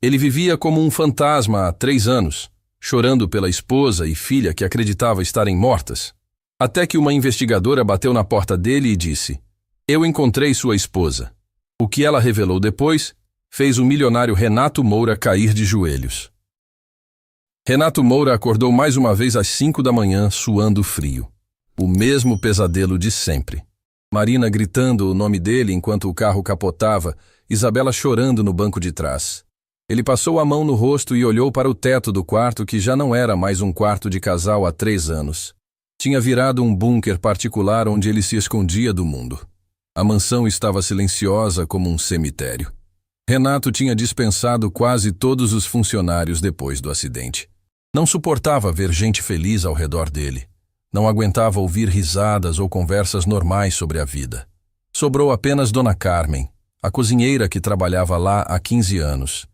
Ele vivia como um fantasma há 3 anos, chorando pela esposa e filha que acreditava estarem mortas. Até que uma investigadora bateu na porta dele e disse: "Eu encontrei sua esposa." O que ela revelou depois fez o milionário Renato Moura cair de joelhos. Renato Moura acordou mais uma vez às 5 da manhã, suando frio. O mesmo pesadelo de sempre. Marina gritando o nome dele enquanto o carro capotava, Isabela chorando no banco de trás. Ele passou a mão no rosto e olhou para o teto do quarto que já não era mais um quarto de casal há 3 anos. Tinha virado um bunker particular onde ele se escondia do mundo. A mansão estava silenciosa como um cemitério. Renato tinha dispensado quase todos os funcionários depois do acidente. Não suportava ver gente feliz ao redor dele. Não aguentava ouvir risadas ou conversas normais sobre a vida. Sobrou apenas Dona Carmen, a cozinheira que trabalhava lá há 15 anos.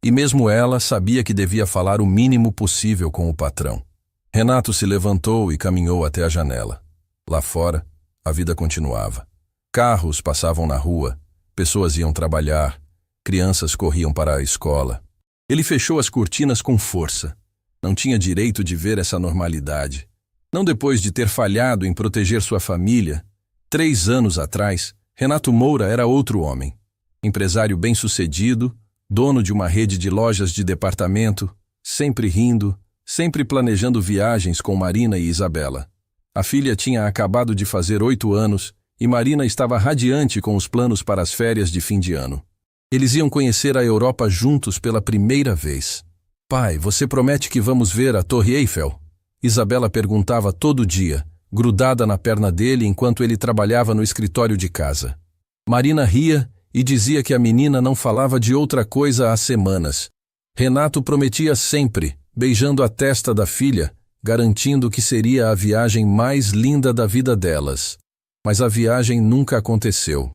E mesmo ela sabia que devia falar o mínimo possível com o patrão. Renato se levantou e caminhou até a janela. Lá fora, a vida continuava. Carros passavam na rua, pessoas iam trabalhar, crianças corriam para a escola. Ele fechou as cortinas com força. Não tinha direito de ver essa normalidade. Não depois de ter falhado em proteger sua família. 3 anos atrás, Renato Moura era outro homem. Empresário bem-sucedido, dono de uma rede de lojas de departamento, sempre rindo, sempre planejando viagens com Marina e Isabela. A filha tinha acabado de fazer 8 anos e Marina estava radiante com os planos para as férias de fim de ano. Eles iam conhecer a Europa juntos pela primeira vez. "Pai, você promete que vamos ver a Torre Eiffel?" Isabela perguntava todo dia, grudada na perna dele enquanto ele trabalhava no escritório de casa. Marina ria e dizia que a menina não falava de outra coisa há semanas. Renato prometia sempre, beijando a testa da filha, garantindo que seria a viagem mais linda da vida delas. Mas a viagem nunca aconteceu.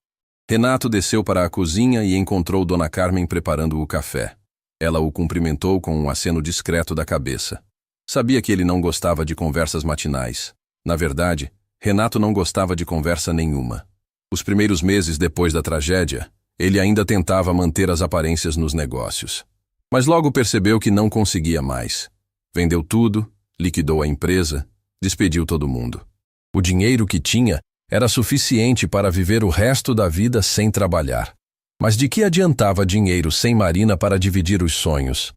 Renato desceu para a cozinha e encontrou Dona Carmen preparando o café. Ela o cumprimentou com um aceno discreto da cabeça. Sabia que ele não gostava de conversas matinais. Na verdade, Renato não gostava de conversa nenhuma. Os primeiros meses depois da tragédia, ele ainda tentava manter as aparências nos negócios. Mas logo percebeu que não conseguia mais. Vendeu tudo, liquidou a empresa, despediu todo mundo. O dinheiro que tinha era suficiente para viver o resto da vida sem trabalhar. Mas de que adiantava dinheiro sem Marina para dividir os sonhos?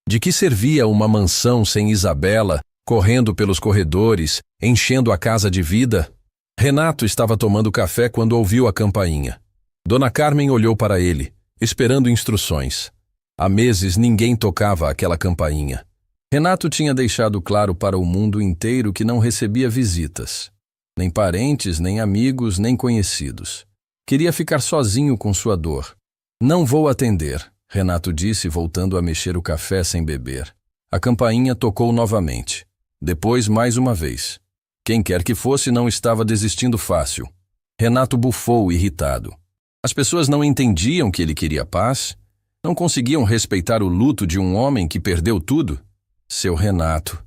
De que servia uma mansão sem Isabela, correndo pelos corredores, enchendo a casa de vida? Renato estava tomando café quando ouviu a campainha. Dona Carmen olhou para ele, esperando instruções. Há meses ninguém tocava aquela campainha. Renato tinha deixado claro para o mundo inteiro que não recebia visitas. Nem parentes, nem amigos, nem conhecidos. Queria ficar sozinho com sua dor. "Não vou atender", Renato disse, voltando a mexer o café sem beber. A campainha tocou novamente. Depois, mais uma vez. Quem quer que fosse não estava desistindo fácil. Renato bufou, irritado. As pessoas não entendiam que ele queria paz? Não conseguiam respeitar o luto de um homem que perdeu tudo? "Seu Renato",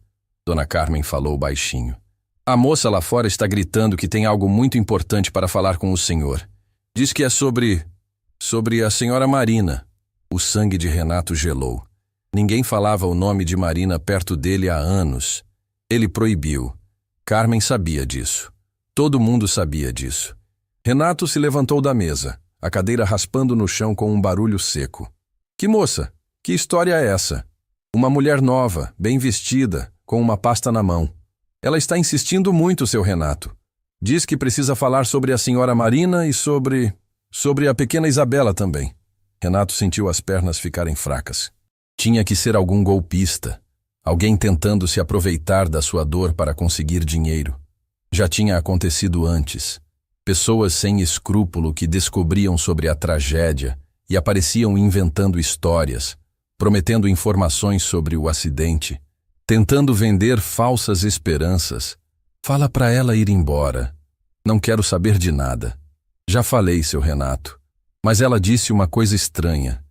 Dona Carmen falou baixinho. "A moça lá fora está gritando que tem algo muito importante para falar com o senhor. Diz que é sobre a senhora Marina." O sangue de Renato gelou. Ninguém falava o nome de Marina perto dele há anos. Ele proibiu. Carmen sabia disso. Todo mundo sabia disso. Renato se levantou da mesa, a cadeira raspando no chão com um barulho seco. "Que moça? Que história é essa?" "Uma mulher nova, bem vestida, com uma pasta na mão. Ela está insistindo muito, seu Renato. Diz que precisa falar sobre a senhora Marina e sobre a pequena Isabela também." Renato sentiu as pernas ficarem fracas. Tinha que ser algum golpista, alguém tentando se aproveitar da sua dor para conseguir dinheiro. Já tinha acontecido antes. Pessoas sem escrúpulo que descobriam sobre a tragédia e apareciam inventando histórias, prometendo informações sobre o acidente, tentando vender falsas esperanças. "Fala para ela ir embora. Não quero saber de nada." "Já falei, seu Renato." Mas ela disse uma coisa estranha.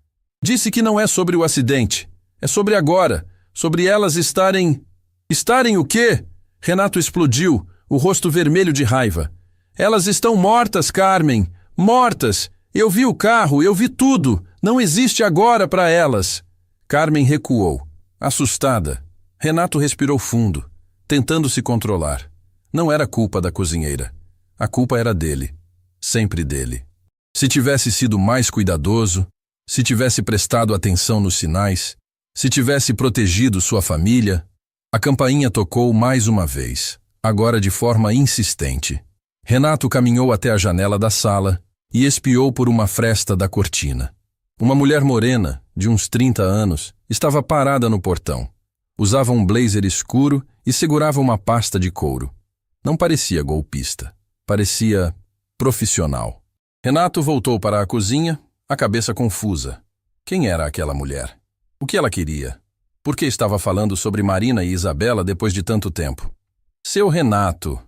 "Disse que não é sobre o acidente. É sobre agora. Sobre elas estarem... Estarem o quê?" Renato explodiu, o rosto vermelho de raiva. "Elas estão mortas, Carmen. Mortas. Eu vi o carro, eu vi tudo. Não existe agora para elas." Carmen recuou, assustada. Renato respirou fundo, tentando se controlar. Não era culpa da cozinheira. A culpa era dele. Sempre dele. Se tivesse sido mais cuidadoso, se tivesse prestado atenção nos sinais, se tivesse protegido sua família. A campainha tocou mais uma vez, agora de forma insistente. Renato caminhou até a janela da sala e espiou por uma fresta da cortina. Uma mulher morena, de uns 30 anos, estava parada no portão. Usava um blazer escuro e segurava uma pasta de couro. Não parecia golpista. Parecia profissional. Renato voltou para a cozinha, a cabeça confusa. Quem era aquela mulher? O que ela queria? Por que estava falando sobre Marina e Isabela depois de tanto tempo? Seu Renato,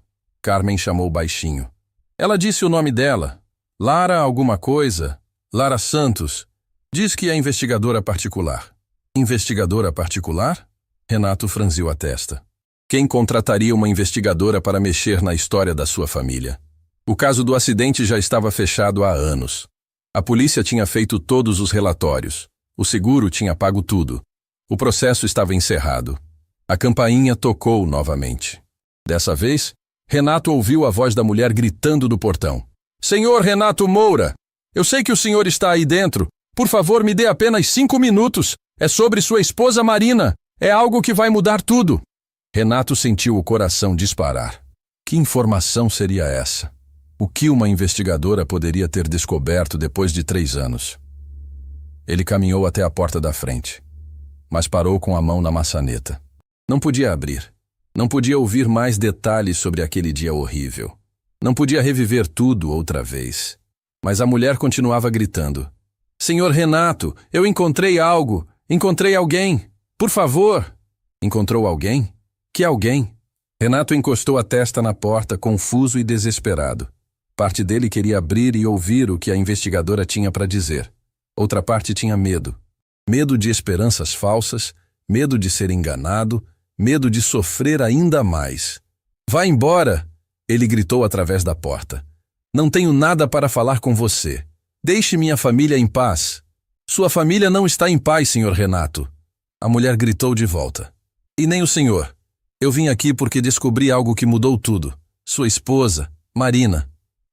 Carmen chamou baixinho. Ela disse o nome dela. Lara alguma coisa. Lara Santos. Diz que é investigadora particular. Investigadora particular? Renato franziu a testa. Quem contrataria uma investigadora para mexer na história da sua família? O caso do acidente já estava fechado há anos. A polícia tinha feito todos os relatórios. O seguro tinha pago tudo. O processo estava encerrado. A campainha tocou novamente. Dessa vez, Renato ouviu a voz da mulher gritando do portão. Senhor Renato Moura, eu sei que o senhor está aí dentro. Por favor, me dê apenas 5 minutos. É sobre sua esposa Marina. É algo que vai mudar tudo. Renato sentiu o coração disparar. Que informação seria essa? O que uma investigadora poderia ter descoberto depois de 3 anos? Ele caminhou até a porta da frente, mas parou com a mão na maçaneta. Não podia abrir. Não podia ouvir mais detalhes sobre aquele dia horrível. Não podia reviver tudo outra vez. Mas a mulher continuava gritando. Senhor Renato, eu encontrei algo. Encontrei alguém. Por favor. Encontrou alguém? Que alguém? Renato encostou a testa na porta, confuso e desesperado. Parte dele queria abrir e ouvir o que a investigadora tinha para dizer. Outra parte tinha medo. Medo de esperanças falsas, medo de ser enganado, medo de sofrer ainda mais. Vá embora! Ele gritou através da porta. Não tenho nada para falar com você. Deixe minha família em paz. Sua família não está em paz, senhor Renato. A mulher gritou de volta. E nem o senhor. Eu vim aqui porque descobri algo que mudou tudo. Sua esposa, Marina.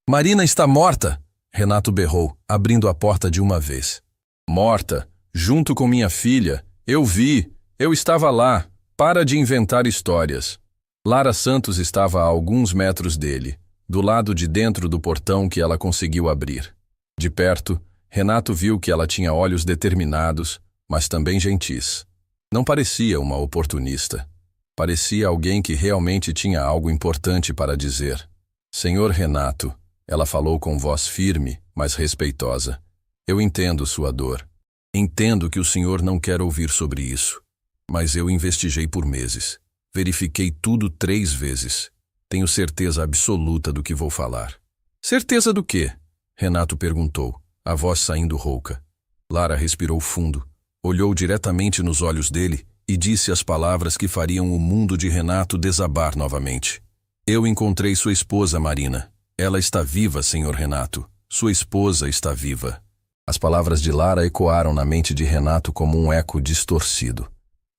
Marina está morta! Renato berrou, abrindo a porta de uma vez. Morta, junto com minha filha. Eu vi. Eu estava lá. Para de inventar histórias. Lara Santos estava a alguns metros dele, do lado de dentro do portão que ela conseguiu abrir. De perto, Renato viu que ela tinha olhos determinados, mas também gentis. Não parecia uma oportunista. Parecia alguém que realmente tinha algo importante para dizer. Senhor Renato, ela falou com voz firme, mas respeitosa. Eu entendo sua dor. Entendo que o senhor não quer ouvir sobre isso. Mas eu investigei por meses. Verifiquei tudo 3 vezes. Tenho certeza absoluta do que vou falar. Certeza do quê? Renato perguntou, a voz saindo rouca. Lara respirou fundo, olhou diretamente nos olhos dele e disse as palavras que fariam o mundo de Renato desabar novamente. Eu encontrei sua esposa, Marina. Ela está viva, senhor Renato. Sua esposa está viva. As palavras de Lara ecoaram na mente de Renato como um eco distorcido.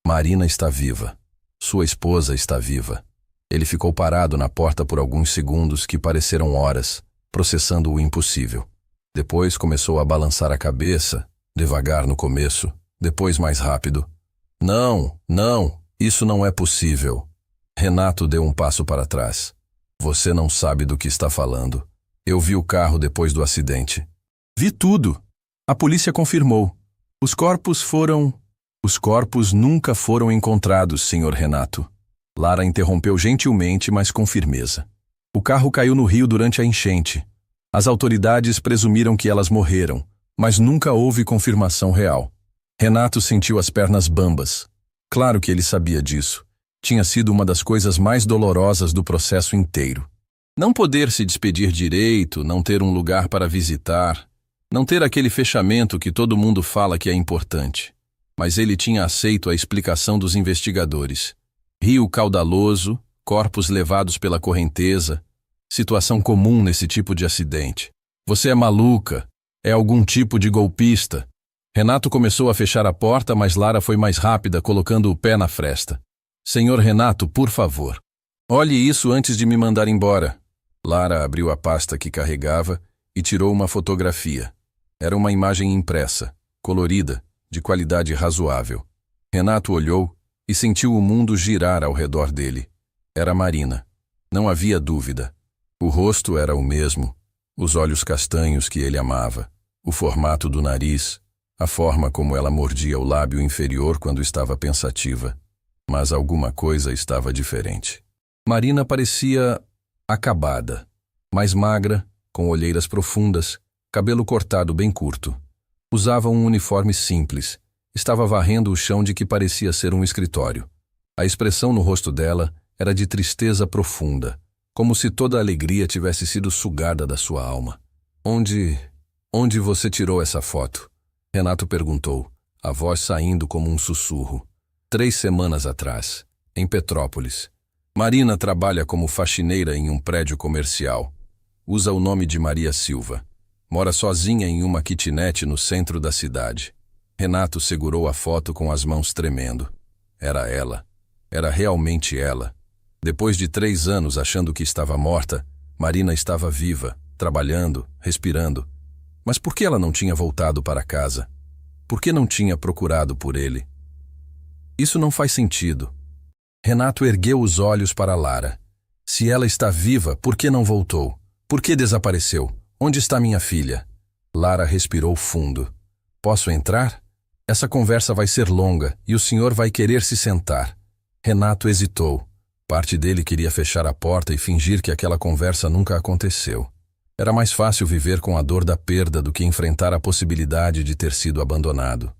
Marina está viva. Sua esposa está viva. Ele ficou parado na porta por alguns segundos que pareceram horas, processando o impossível. Depois começou a balançar a cabeça, devagar no começo, depois mais rápido. Não, isso não é possível. Renato deu um passo para trás. Você não sabe do que está falando. Eu vi o carro depois do acidente. Vi tudo. A polícia confirmou. Os corpos nunca foram encontrados, senhor Renato. Lara interrompeu gentilmente, mas com firmeza. O carro caiu no rio durante a enchente. As autoridades presumiram que elas morreram, mas nunca houve confirmação real. Renato sentiu as pernas bambas. Claro que ele sabia disso. Tinha sido uma das coisas mais dolorosas do processo inteiro. Não poder se despedir direito, não ter um lugar para visitar, não ter aquele fechamento que todo mundo fala que é importante. Mas ele tinha aceito a explicação dos investigadores. Rio caudaloso, corpos levados pela correnteza, situação comum nesse tipo de acidente. Você é maluca, é algum tipo de golpista. Renato começou a fechar a porta, mas Lara foi mais rápida, colocando o pé na fresta. Senhor Renato, por favor. Olhe isso antes de me mandar embora. Lara abriu a pasta que carregava e tirou uma fotografia. Era uma imagem impressa, colorida, de qualidade razoável. Renato olhou e sentiu o mundo girar ao redor dele. Era Marina. Não havia dúvida. O rosto era o mesmo, os olhos castanhos que ele amava, o formato do nariz, a forma como ela mordia o lábio inferior quando estava pensativa. Mas alguma coisa estava diferente. Marina parecia acabada, mais magra, com olheiras profundas, cabelo cortado bem curto. Usava um uniforme simples. Estava varrendo o chão de que parecia ser um escritório. A expressão no rosto dela era de tristeza profunda, como se toda a alegria tivesse sido sugada da sua alma. Onde você tirou essa foto? Renato perguntou, a voz saindo como um sussurro. 3 semanas atrás, em Petrópolis. Marina trabalha como faxineira em um prédio comercial. Usa o nome de Maria Silva. Mora sozinha em uma kitnet no centro da cidade. Renato segurou a foto com as mãos tremendo. Era ela. Era realmente ela. Depois de 3 anos achando que estava morta, Marina estava viva, trabalhando, respirando. Mas por que ela não tinha voltado para casa? Por que não tinha procurado por ele? Isso não faz sentido. Renato ergueu os olhos para Lara. Se ela está viva, por que não voltou? Por que desapareceu? Onde está minha filha? Lara respirou fundo. Posso entrar? Essa conversa vai ser longa e o senhor vai querer se sentar. Renato hesitou. Parte dele queria fechar a porta e fingir que aquela conversa nunca aconteceu. Era mais fácil viver com a dor da perda do que enfrentar a possibilidade de ter sido abandonado.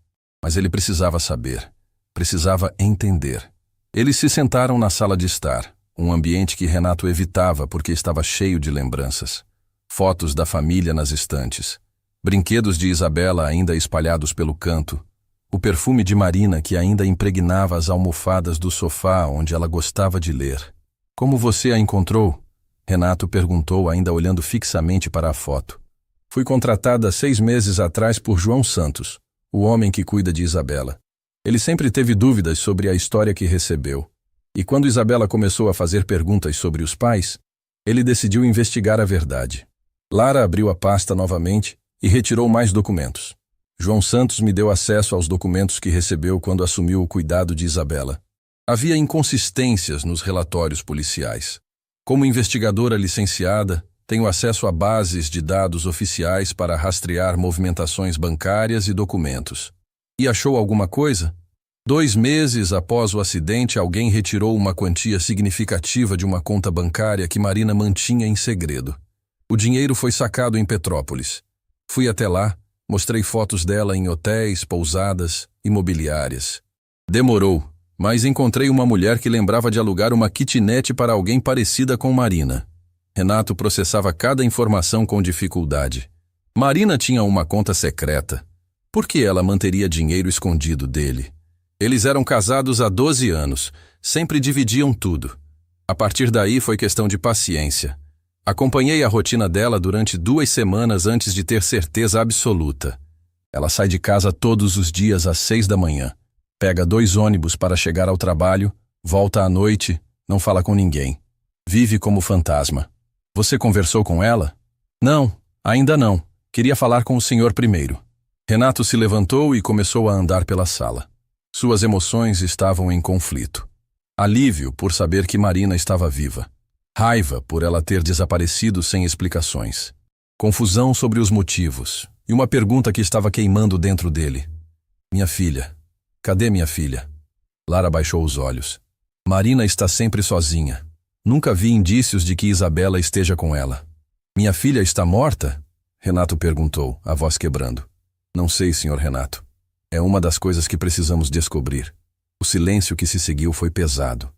Mas ele precisava saber. Precisava entender. Eles se sentaram na sala de estar, um ambiente que Renato evitava porque estava cheio de lembranças. Fotos da família nas estantes, brinquedos de Isabela ainda espalhados pelo canto, o perfume de Marina que ainda impregnava as almofadas do sofá onde ela gostava de ler. Como você a encontrou? Renato perguntou, ainda olhando fixamente para a foto. Fui contratada 6 meses atrás por João Santos, o homem que cuida de Isabela. Ele sempre teve dúvidas sobre a história que recebeu. E quando Isabela começou a fazer perguntas sobre os pais, ele decidiu investigar a verdade. Lara abriu a pasta novamente e retirou mais documentos. João Santos me deu acesso aos documentos que recebeu quando assumiu o cuidado de Isabela. Havia inconsistências nos relatórios policiais. Como investigadora licenciada, tenho acesso a bases de dados oficiais para rastrear movimentações bancárias e documentos. E achou alguma coisa? 2 meses após o acidente, alguém retirou uma quantia significativa de uma conta bancária que Marina mantinha em segredo. O dinheiro foi sacado em Petrópolis. Fui até lá, mostrei fotos dela em hotéis, pousadas, imobiliárias. Demorou, mas encontrei uma mulher que lembrava de alugar uma kitnet para alguém parecida com Marina. Renato processava cada informação com dificuldade. Marina tinha uma conta secreta. Por que ela manteria dinheiro escondido dele? Eles eram casados há 12 anos, sempre dividiam tudo. A partir daí foi questão de paciência. Acompanhei a rotina dela durante 2 semanas antes de ter certeza absoluta. Ela sai de casa todos os dias às 6 da manhã. Pega 2 ônibus para chegar ao trabalho, volta à noite, não fala com ninguém. Vive como fantasma. Você conversou com ela? Não, ainda não. Queria falar com o senhor primeiro. Renato se levantou e começou a andar pela sala. Suas emoções estavam em conflito. Alívio por saber que Marina estava viva. Raiva por ela ter desaparecido sem explicações. Confusão sobre os motivos. E uma pergunta que estava queimando dentro dele. Minha filha. Cadê minha filha? Lara baixou os olhos. Marina está sempre sozinha. Nunca vi indícios de que Isabela esteja com ela. Minha filha está morta? Renato perguntou, a voz quebrando. Não sei, senhor Renato. É uma das coisas que precisamos descobrir. O silêncio que se seguiu foi pesado.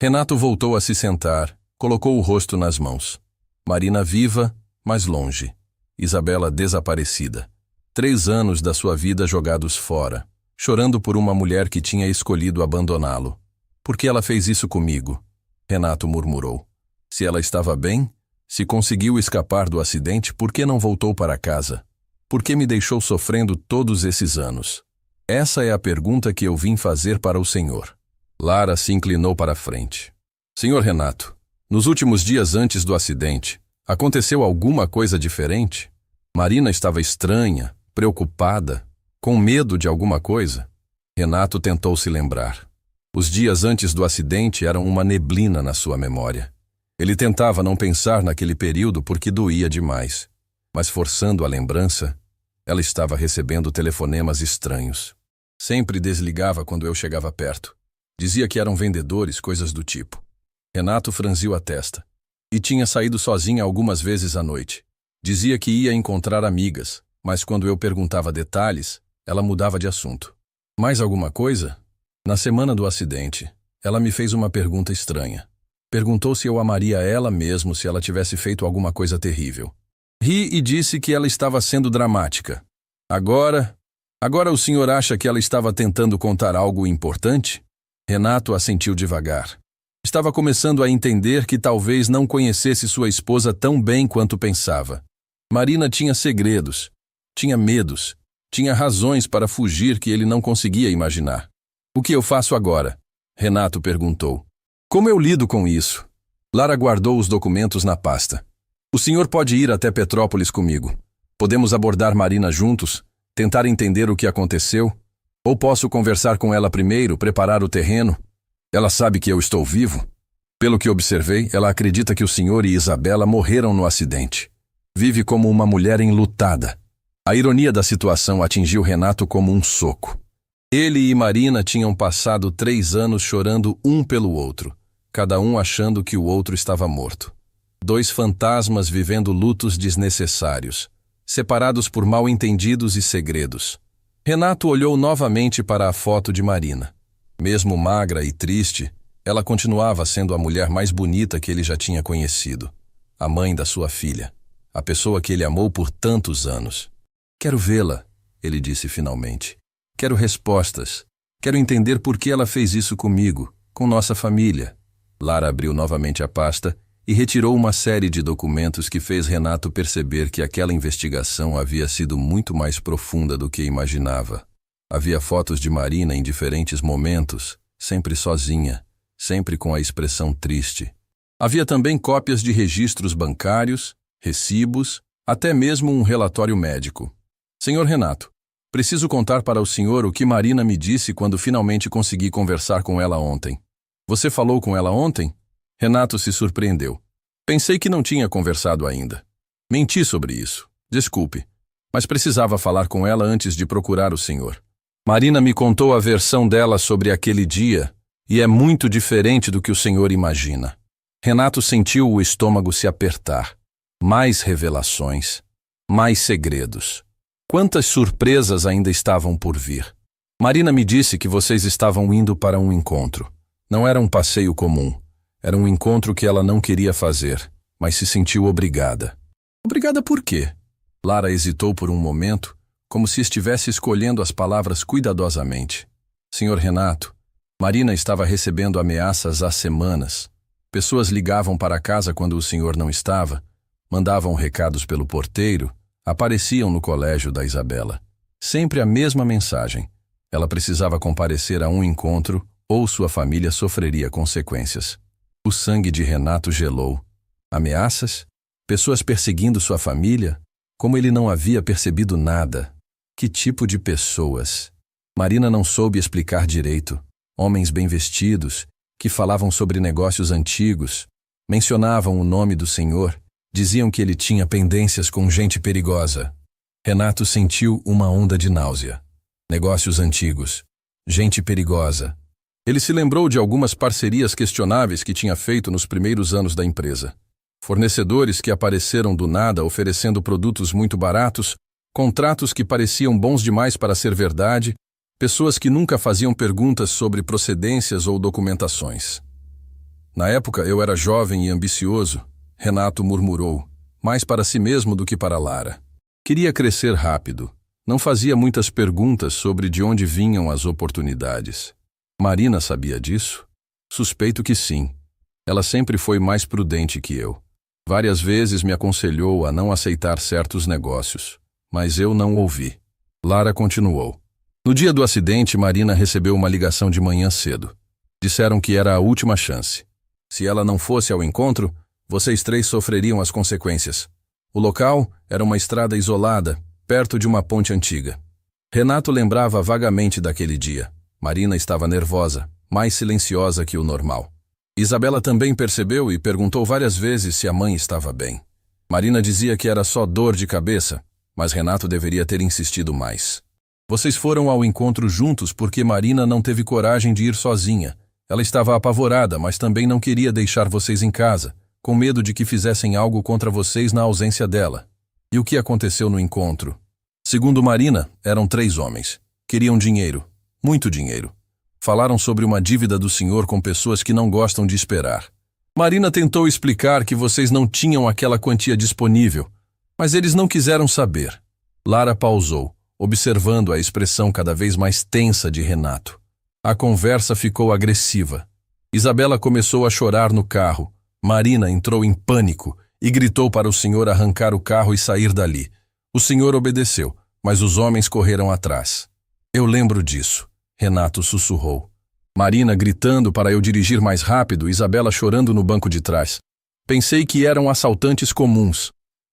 Renato voltou a se sentar, colocou o rosto nas mãos. Marina viva, mas longe. Isabela desaparecida. 3 anos da sua vida jogados fora, chorando por uma mulher que tinha escolhido abandoná-lo. Por que ela fez isso comigo? Renato murmurou. Se ela estava bem, se conseguiu escapar do acidente, por que não voltou para casa? Por que me deixou sofrendo todos esses anos? Essa é a pergunta que eu vim fazer para o senhor. Lara se inclinou para a frente. Senhor Renato, nos últimos dias antes do acidente, aconteceu alguma coisa diferente? Marina estava estranha, preocupada, com medo de alguma coisa? Renato tentou se lembrar. Os dias antes do acidente eram uma neblina na sua memória. Ele tentava não pensar naquele período porque doía demais. Mas forçando a lembrança, ela estava recebendo telefonemas estranhos. Sempre desligava quando eu chegava perto. Dizia que eram vendedores, coisas do tipo. Renato franziu a testa. E tinha saído sozinha algumas vezes à noite. Dizia que ia encontrar amigas, mas quando eu perguntava detalhes, ela mudava de assunto. Mais alguma coisa? Na semana do acidente, ela me fez uma pergunta estranha. Perguntou se eu amaria ela mesmo se ela tivesse feito alguma coisa terrível. Ri e disse que ela estava sendo dramática. Agora o senhor acha que ela estava tentando contar algo importante? Renato assentiu devagar. Estava começando a entender que talvez não conhecesse sua esposa tão bem quanto pensava. Marina tinha segredos, tinha medos, tinha razões para fugir que ele não conseguia imaginar. O que eu faço agora? Renato perguntou. Como eu lido com isso? Lara guardou os documentos na pasta. O senhor pode ir até Petrópolis comigo. Podemos abordar Marina juntos, tentar entender o que aconteceu, ou posso conversar com ela primeiro, preparar o terreno. Ela sabe que eu estou vivo? Pelo que observei, ela acredita que o senhor e Isabela morreram no acidente. Vive como uma mulher enlutada. A ironia da situação atingiu Renato como um soco. Ele e Marina tinham passado 3 anos chorando um pelo outro, cada um achando que o outro estava morto. 2 fantasmas vivendo lutos desnecessários, separados por mal-entendidos e segredos. Renato olhou novamente para a foto de Marina. Mesmo magra e triste, ela continuava sendo a mulher mais bonita que ele já tinha conhecido. A mãe da sua filha. A pessoa que ele amou por tantos anos. Quero vê-la, ele disse finalmente. Quero respostas. Quero entender por que ela fez isso comigo, com nossa família. Lara abriu novamente a pasta e retirou uma série de documentos que fez Renato perceber que aquela investigação havia sido muito mais profunda do que imaginava. Havia fotos de Marina em diferentes momentos, sempre sozinha, sempre com a expressão triste. Havia também cópias de registros bancários, recibos, até mesmo um relatório médico. Senhor Renato, preciso contar para o senhor o que Marina me disse quando finalmente consegui conversar com ela ontem. Você falou com ela ontem? Renato se surpreendeu. Pensei que não tinha conversado ainda. Menti sobre isso. Desculpe. Mas precisava falar com ela antes de procurar o senhor. Marina me contou a versão dela sobre aquele dia e é muito diferente do que o senhor imagina. Renato sentiu o estômago se apertar. Mais revelações. Mais segredos. Quantas surpresas ainda estavam por vir? Marina me disse que vocês estavam indo para um encontro. Não era um passeio comum. Era um encontro que ela não queria fazer, mas se sentiu obrigada. Obrigada por quê? Lara hesitou por um momento, como se estivesse escolhendo as palavras cuidadosamente. Senhor Renato, Marina estava recebendo ameaças há semanas. Pessoas ligavam para casa quando o senhor não estava, mandavam recados pelo porteiro, apareciam no colégio da Isabela. Sempre a mesma mensagem. Ela precisava comparecer a um encontro ou sua família sofreria consequências. O sangue de Renato gelou. Ameaças? Pessoas perseguindo sua família? Como ele não havia percebido nada. Que tipo de pessoas? Marina não soube explicar direito. Homens bem vestidos, que falavam sobre negócios antigos, mencionavam o nome do senhor, diziam que ele tinha pendências com gente perigosa. Renato sentiu uma onda de náusea. Negócios antigos. Gente perigosa. Ele se lembrou de algumas parcerias questionáveis que tinha feito nos primeiros anos da empresa. Fornecedores que apareceram do nada oferecendo produtos muito baratos, contratos que pareciam bons demais para ser verdade, pessoas que nunca faziam perguntas sobre procedências ou documentações. Na época eu era jovem e ambicioso, Renato murmurou, mais para si mesmo do que para Lara. Queria crescer rápido. Não fazia muitas perguntas sobre de onde vinham as oportunidades. Marina sabia disso? Suspeito que sim. Ela sempre foi mais prudente que eu. Várias vezes me aconselhou a não aceitar certos negócios. mas eu não ouvi. Lara continuou. No dia do acidente, Marina recebeu uma ligação de manhã cedo. Disseram que era a última chance. Se ela não fosse ao encontro, vocês três sofreriam as consequências. O local era uma estrada isolada, perto de uma ponte antiga. Renato lembrava vagamente daquele dia. Marina estava nervosa, mais silenciosa que o normal. Isabela também percebeu e perguntou várias vezes se a mãe estava bem. Marina dizia que era só dor de cabeça, mas Renato deveria ter insistido mais. Vocês foram ao encontro juntos porque Marina não teve coragem de ir sozinha. Ela estava apavorada, mas também não queria deixar vocês em casa, com medo de que fizessem algo contra vocês na ausência dela. E o que aconteceu no encontro? Segundo Marina, eram 3 homens. Queriam dinheiro, muito dinheiro. Falaram sobre uma dívida do senhor com pessoas que não gostam de esperar. Marina tentou explicar que vocês não tinham aquela quantia disponível, mas eles não quiseram saber. Lara pausou, observando a expressão cada vez mais tensa de Renato. A conversa ficou agressiva. Isabela começou a chorar no carro. Marina entrou em pânico e gritou para o senhor arrancar o carro e sair dali. O senhor obedeceu, mas os homens correram atrás. Eu lembro disso, Renato sussurrou. Marina gritando para eu dirigir mais rápido, Isabela chorando no banco de trás. Pensei que eram assaltantes comuns.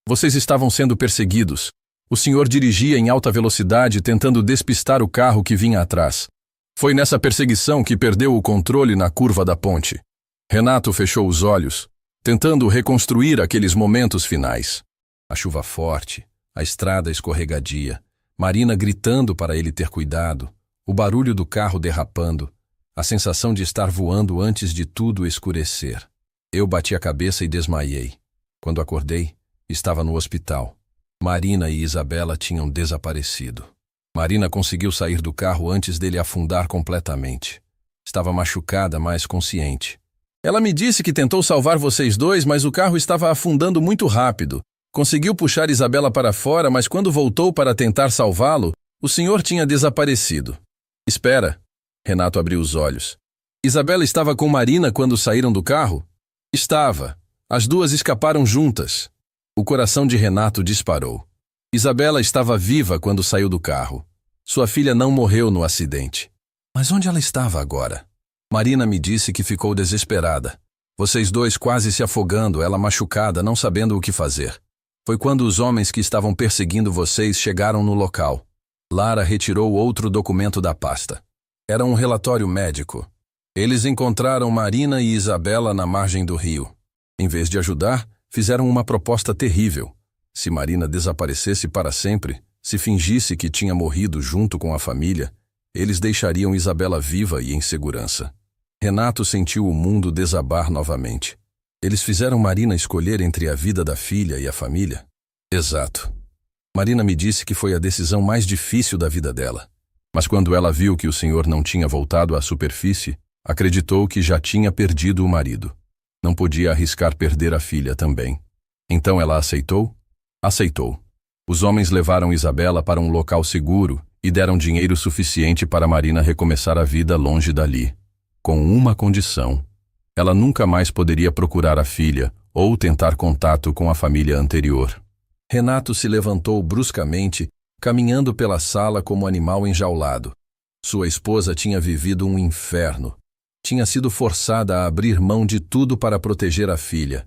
Vocês estavam sendo perseguidos. O senhor dirigia em alta velocidade tentando despistar o carro que vinha atrás. Foi nessa perseguição que perdeu o controle na curva da ponte. Renato fechou os olhos, tentando reconstruir aqueles momentos finais. A chuva forte, a estrada escorregadia, Marina gritando para ele ter cuidado, o barulho do carro derrapando, a sensação de estar voando antes de tudo escurecer. Eu bati a cabeça e desmaiei. Quando acordei, estava no hospital. Marina e Isabela tinham desaparecido. Marina conseguiu sair do carro antes dele afundar completamente. Estava machucada, mas consciente. Ela me disse que tentou salvar vocês dois, mas o carro estava afundando muito rápido. Conseguiu puxar Isabela para fora, mas quando voltou para tentar salvá-lo, o senhor tinha desaparecido. Espera. Renato abriu os olhos. Isabela estava com Marina quando saíram do carro? Estava. As duas escaparam juntas. O coração de Renato disparou. Isabela estava viva quando saiu do carro. Sua filha não morreu no acidente. Mas onde ela estava agora? Marina me disse que ficou desesperada. Vocês dois quase se afogando, ela machucada, não sabendo o que fazer. Foi quando os homens que estavam perseguindo vocês chegaram no local. Lara retirou outro documento da pasta. Era um relatório médico. Eles encontraram Marina e Isabela na margem do rio. Em vez de ajudar, fizeram uma proposta terrível. Se Marina desaparecesse para sempre, se fingisse que tinha morrido junto com a família, eles deixariam Isabela viva e em segurança. Renato sentiu o mundo desabar novamente. Eles fizeram Marina escolher entre a vida da filha e a família? Exato. Marina me disse que foi a decisão mais difícil da vida dela. Mas quando ela viu que o senhor não tinha voltado à superfície, acreditou que já tinha perdido o marido. Não podia arriscar perder a filha também. Então ela aceitou? Aceitou. Os homens levaram Isabela para um local seguro e deram dinheiro suficiente para Marina recomeçar a vida longe dali. Com uma condição. Ela nunca mais poderia procurar a filha ou tentar contato com a família anterior. Renato se levantou bruscamente, caminhando pela sala como animal enjaulado. Sua esposa tinha vivido um inferno. Tinha sido forçada a abrir mão de tudo para proteger a filha.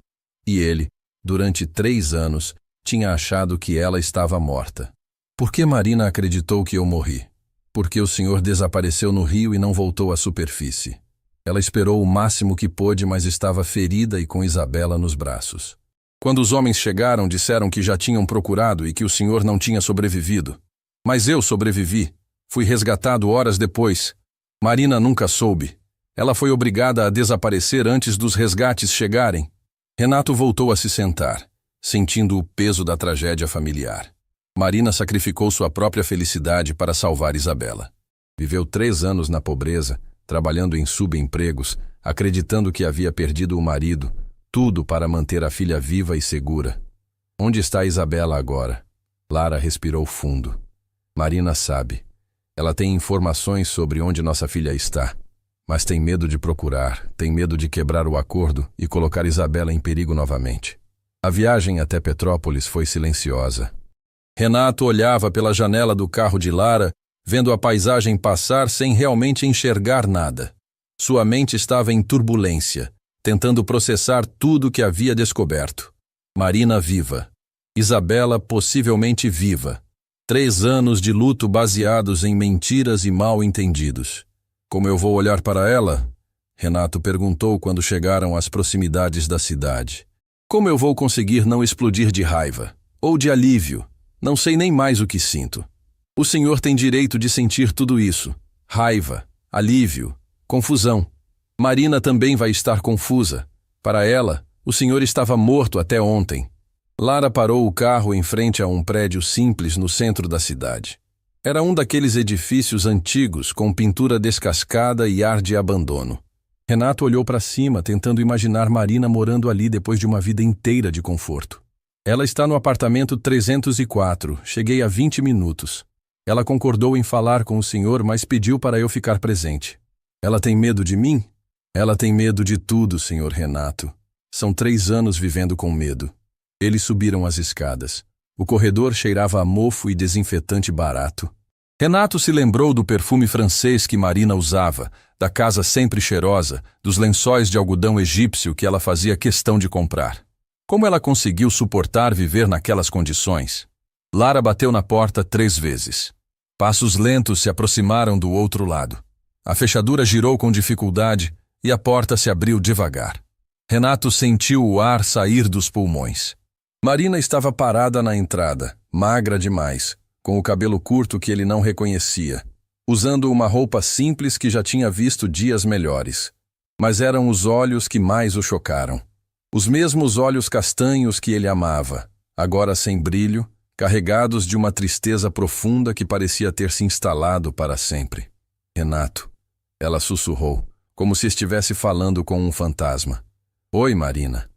E ele, durante 3 anos, tinha achado que ela estava morta. Por que Marina acreditou que eu morri? Porque o senhor desapareceu no rio e não voltou à superfície. Ela esperou o máximo que pôde, mas estava ferida e com Isabela nos braços. Quando os homens chegaram, disseram que já tinham procurado e que o senhor não tinha sobrevivido. Mas eu sobrevivi. Fui resgatado horas depois. Marina nunca soube. Ela foi obrigada a desaparecer antes dos resgates chegarem. Renato voltou a se sentar, sentindo o peso da tragédia familiar. Marina sacrificou sua própria felicidade para salvar Isabela. Viveu 3 anos na pobreza, trabalhando em subempregos, acreditando que havia perdido o marido, tudo para manter a filha viva e segura. Onde está Isabela agora? Lara respirou fundo. Marina sabe. Ela tem informações sobre onde nossa filha está. Mas tem medo de procurar, tem medo de quebrar o acordo e colocar Isabela em perigo novamente. A viagem até Petrópolis foi silenciosa. Renato olhava pela janela do carro de Lara, vendo a paisagem passar sem realmente enxergar nada. Sua mente estava em turbulência, tentando processar tudo que havia descoberto. Marina viva. Isabela possivelmente viva. 3 anos de luto baseados em mentiras e mal-entendidos. Como eu vou olhar para ela? Renato perguntou quando chegaram às proximidades da cidade. Como eu vou conseguir não explodir de raiva? Ou de alívio? Não sei nem mais o que sinto. O senhor tem direito de sentir tudo isso. Raiva, alívio, confusão. Marina também vai estar confusa. Para ela, o senhor estava morto até ontem. Lara parou o carro em frente a um prédio simples no centro da cidade. Era um daqueles edifícios antigos com pintura descascada e ar de abandono. Renato olhou para cima, tentando imaginar Marina morando ali depois de uma vida inteira de conforto. Ela está no apartamento 304, cheguei há 20 minutos. Ela concordou em falar com o senhor, mas pediu para eu ficar presente. Ela tem medo de mim? Ela tem medo de tudo, senhor Renato. São 3 anos vivendo com medo. Eles subiram as escadas. O corredor cheirava a mofo e desinfetante barato. Renato se lembrou do perfume francês que Marina usava, da casa sempre cheirosa, dos lençóis de algodão egípcio que ela fazia questão de comprar. Como ela conseguiu suportar viver naquelas condições? Lara bateu na porta 3 vezes. Passos lentos se aproximaram do outro lado. A fechadura girou com dificuldade e a porta se abriu devagar. Renato sentiu o ar sair dos pulmões. Marina estava parada na entrada, magra demais, com o cabelo curto que ele não reconhecia, usando uma roupa simples que já tinha visto dias melhores. Mas eram os olhos que mais o chocaram. Os mesmos olhos castanhos que ele amava, agora sem brilho, carregados de uma tristeza profunda que parecia ter se instalado para sempre. Renato, ela sussurrou, como se estivesse falando com um fantasma. Oi, Marina.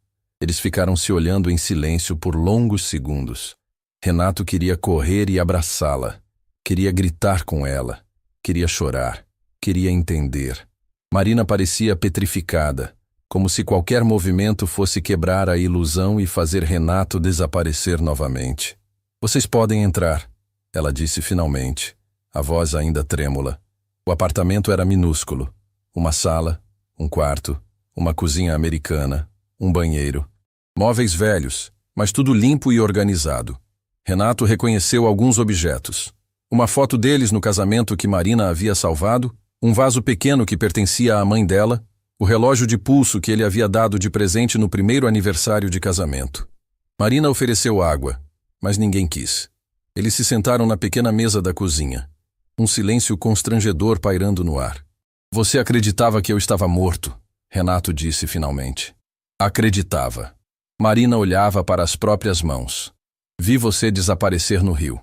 Eles ficaram se olhando em silêncio por longos segundos. Renato queria correr e abraçá-la. Queria gritar com ela. Queria chorar. Queria entender. Marina parecia petrificada, como se qualquer movimento fosse quebrar a ilusão e fazer Renato desaparecer novamente. Vocês podem entrar, ela disse finalmente, a voz ainda trêmula. O apartamento era minúsculo. Uma sala, um quarto, uma cozinha americana, um banheiro. Móveis velhos, mas tudo limpo e organizado. Renato reconheceu alguns objetos. Uma foto deles no casamento que Marina havia salvado, um vaso pequeno que pertencia à mãe dela, o relógio de pulso que ele havia dado de presente no primeiro aniversário de casamento. Marina ofereceu água, mas ninguém quis. Eles se sentaram na pequena mesa da cozinha. Um silêncio constrangedor pairando no ar. Você acreditava que eu estava morto, Renato disse finalmente. Acreditava. Marina olhava para as próprias mãos. Vi você desaparecer no rio.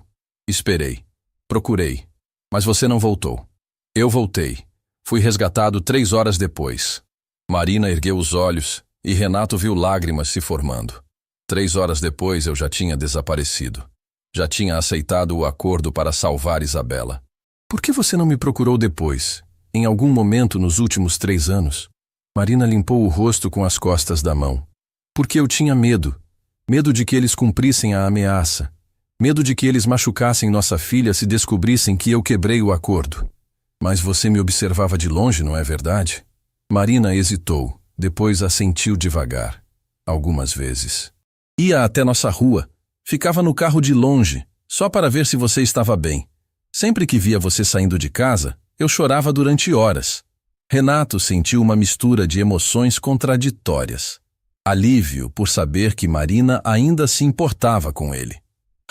Esperei. Procurei. Mas você não voltou. Eu voltei. Fui resgatado 3 horas depois. Marina ergueu os olhos e Renato viu lágrimas se formando. 3 horas depois eu já tinha desaparecido. Já tinha aceitado o acordo para salvar Isabela. Por que você não me procurou depois? Em algum momento nos últimos 3 anos? Marina limpou o rosto com as costas da mão. Porque eu tinha medo. Medo de que eles cumprissem a ameaça. Medo de que eles machucassem nossa filha se descobrissem que eu quebrei o acordo. Mas você me observava de longe, não é verdade? Marina hesitou, depois assentiu devagar. Algumas vezes. Ia até nossa rua. Ficava no carro de longe, só para ver se você estava bem. Sempre que via você saindo de casa, eu chorava durante horas. Renato sentiu uma mistura de emoções contraditórias. Alívio por saber que Marina ainda se importava com ele.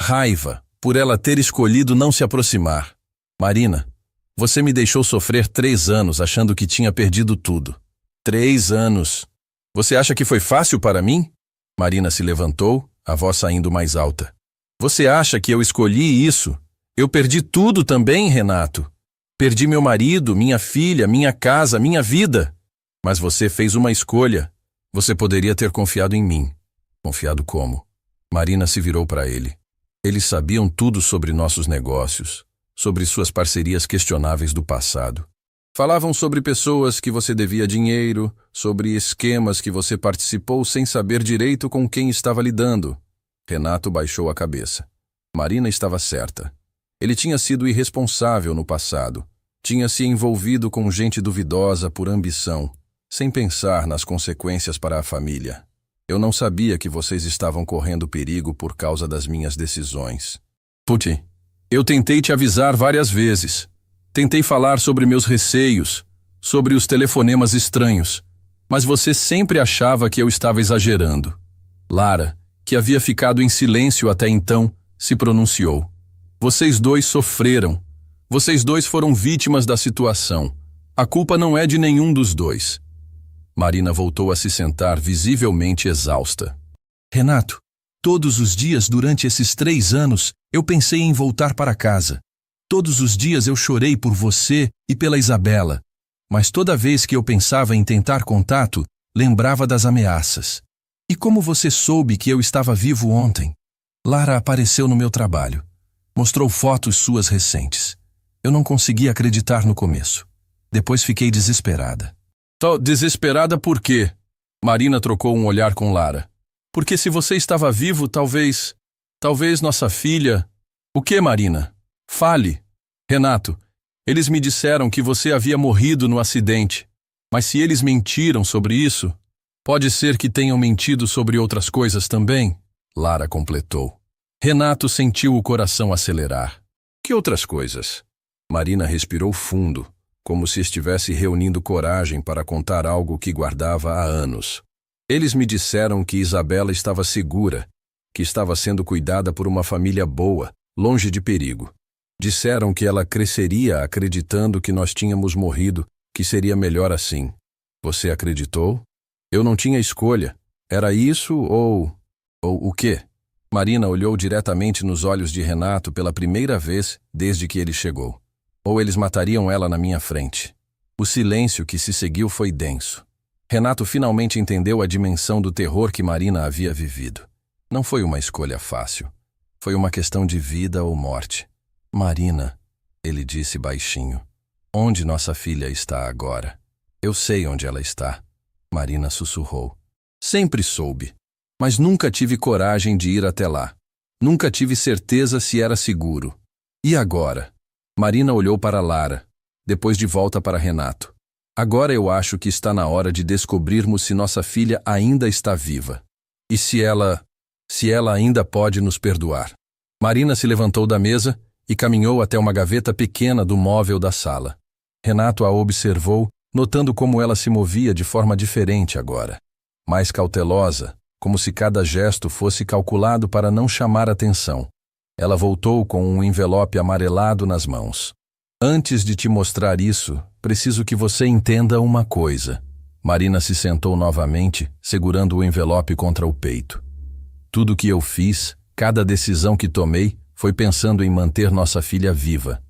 Raiva por ela ter escolhido não se aproximar. Marina, você me deixou sofrer 3 anos achando que tinha perdido tudo. 3 anos. Você acha que foi fácil para mim? Marina se levantou, a voz saindo mais alta. Você acha que eu escolhi isso? Eu perdi tudo também, Renato. Perdi meu marido, minha filha, minha casa, minha vida. Mas você fez uma escolha. Você poderia ter confiado em mim. Confiado como? Marina se virou para ele. Eles sabiam tudo sobre nossos negócios, sobre suas parcerias questionáveis do passado. Falavam sobre pessoas que você devia dinheiro, sobre esquemas que você participou sem saber direito com quem estava lidando. Renato baixou a cabeça. Marina estava certa. Ele tinha sido irresponsável no passado. Tinha se envolvido com gente duvidosa por ambição, sem pensar nas consequências para a família. Eu não sabia que vocês estavam correndo perigo por causa das minhas decisões. Puti, eu tentei te avisar várias vezes. Tentei falar sobre meus receios, sobre os telefonemas estranhos, mas você sempre achava que eu estava exagerando. Lara, que havia ficado em silêncio até então, se pronunciou. Vocês dois sofreram. Vocês dois foram vítimas da situação. A culpa não é de nenhum dos dois. Marina voltou a se sentar visivelmente exausta. Renato, todos os dias durante esses 3 anos eu pensei em voltar para casa. Todos os dias eu chorei por você e pela Isabela. Mas toda vez que eu pensava em tentar contato, lembrava das ameaças. E como você soube que eu estava vivo ontem? Lara apareceu no meu trabalho. Mostrou fotos suas recentes. Eu não conseguia acreditar no começo. Depois fiquei desesperada. Desesperada por quê? Marina trocou um olhar com Lara. Porque se você estava vivo, talvez nossa filha... O que, Marina? Fale. Renato, eles me disseram que você havia morrido no acidente. Mas se eles mentiram sobre isso, pode ser que tenham mentido sobre outras coisas também, Lara completou. Renato sentiu o coração acelerar. Que outras coisas? Marina respirou fundo, como se estivesse reunindo coragem para contar algo que guardava há anos. Eles me disseram que Isabela estava segura, que estava sendo cuidada por uma família boa, longe de perigo. Disseram que ela cresceria acreditando que nós tínhamos morrido, que seria melhor assim. Você acreditou? Eu não tinha escolha. Era isso ou o quê? Marina olhou diretamente nos olhos de Renato pela primeira vez desde que ele chegou. Ou eles matariam ela na minha frente. O silêncio que se seguiu foi denso. Renato finalmente entendeu a dimensão do terror que Marina havia vivido. Não foi uma escolha fácil. Foi uma questão de vida ou morte. Marina, ele disse baixinho, onde nossa filha está agora? Eu sei onde ela está. Marina sussurrou. Sempre soube, mas nunca tive coragem de ir até lá. Nunca tive certeza se era seguro. E agora? Marina olhou para Lara, depois de volta para Renato. Agora eu acho que está na hora de descobrirmos se nossa filha ainda está viva. E se ela ainda pode nos perdoar. Marina se levantou da mesa e caminhou até uma gaveta pequena do móvel da sala. Renato a observou, notando como ela se movia de forma diferente agora. Mais cautelosa, como se cada gesto fosse calculado para não chamar atenção. Ela voltou com um envelope amarelado nas mãos. Antes de te mostrar isso, preciso que você entenda uma coisa. Marina se sentou novamente, segurando o envelope contra o peito. Tudo que eu fiz, cada decisão que tomei, foi pensando em manter nossa filha viva.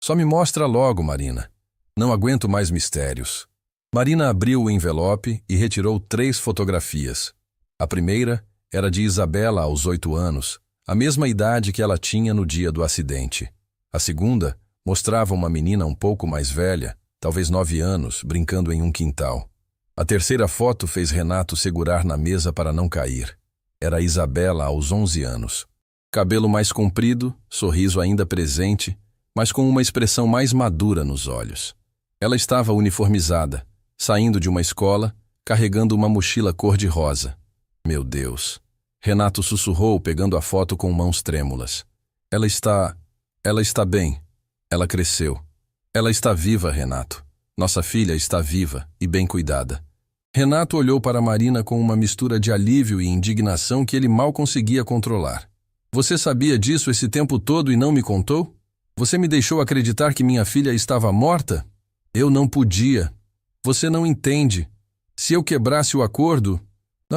Só me mostra logo, Marina. Não aguento mais mistérios. Marina abriu o envelope e retirou 3 fotografias. A primeira era de Isabela aos 8 anos, a mesma idade que ela tinha no dia do acidente. A segunda mostrava uma menina um pouco mais velha, talvez 9 anos, brincando em um quintal. A terceira foto fez Renato segurar na mesa para não cair. Era Isabela aos 11 anos. Cabelo mais comprido, sorriso ainda presente, mas com uma expressão mais madura nos olhos. Ela estava uniformizada, saindo de uma escola, carregando uma mochila cor-de-rosa. Meu Deus! Renato sussurrou, pegando a foto com mãos trêmulas. Ela está bem. Ela cresceu. Ela está viva, Renato. Nossa filha está viva e bem cuidada. Renato olhou para Marina com uma mistura de alívio e indignação que ele mal conseguia controlar. Você sabia disso esse tempo todo e não me contou? Você me deixou acreditar que minha filha estava morta? Eu não podia. Você não entende. Se eu quebrasse o acordo...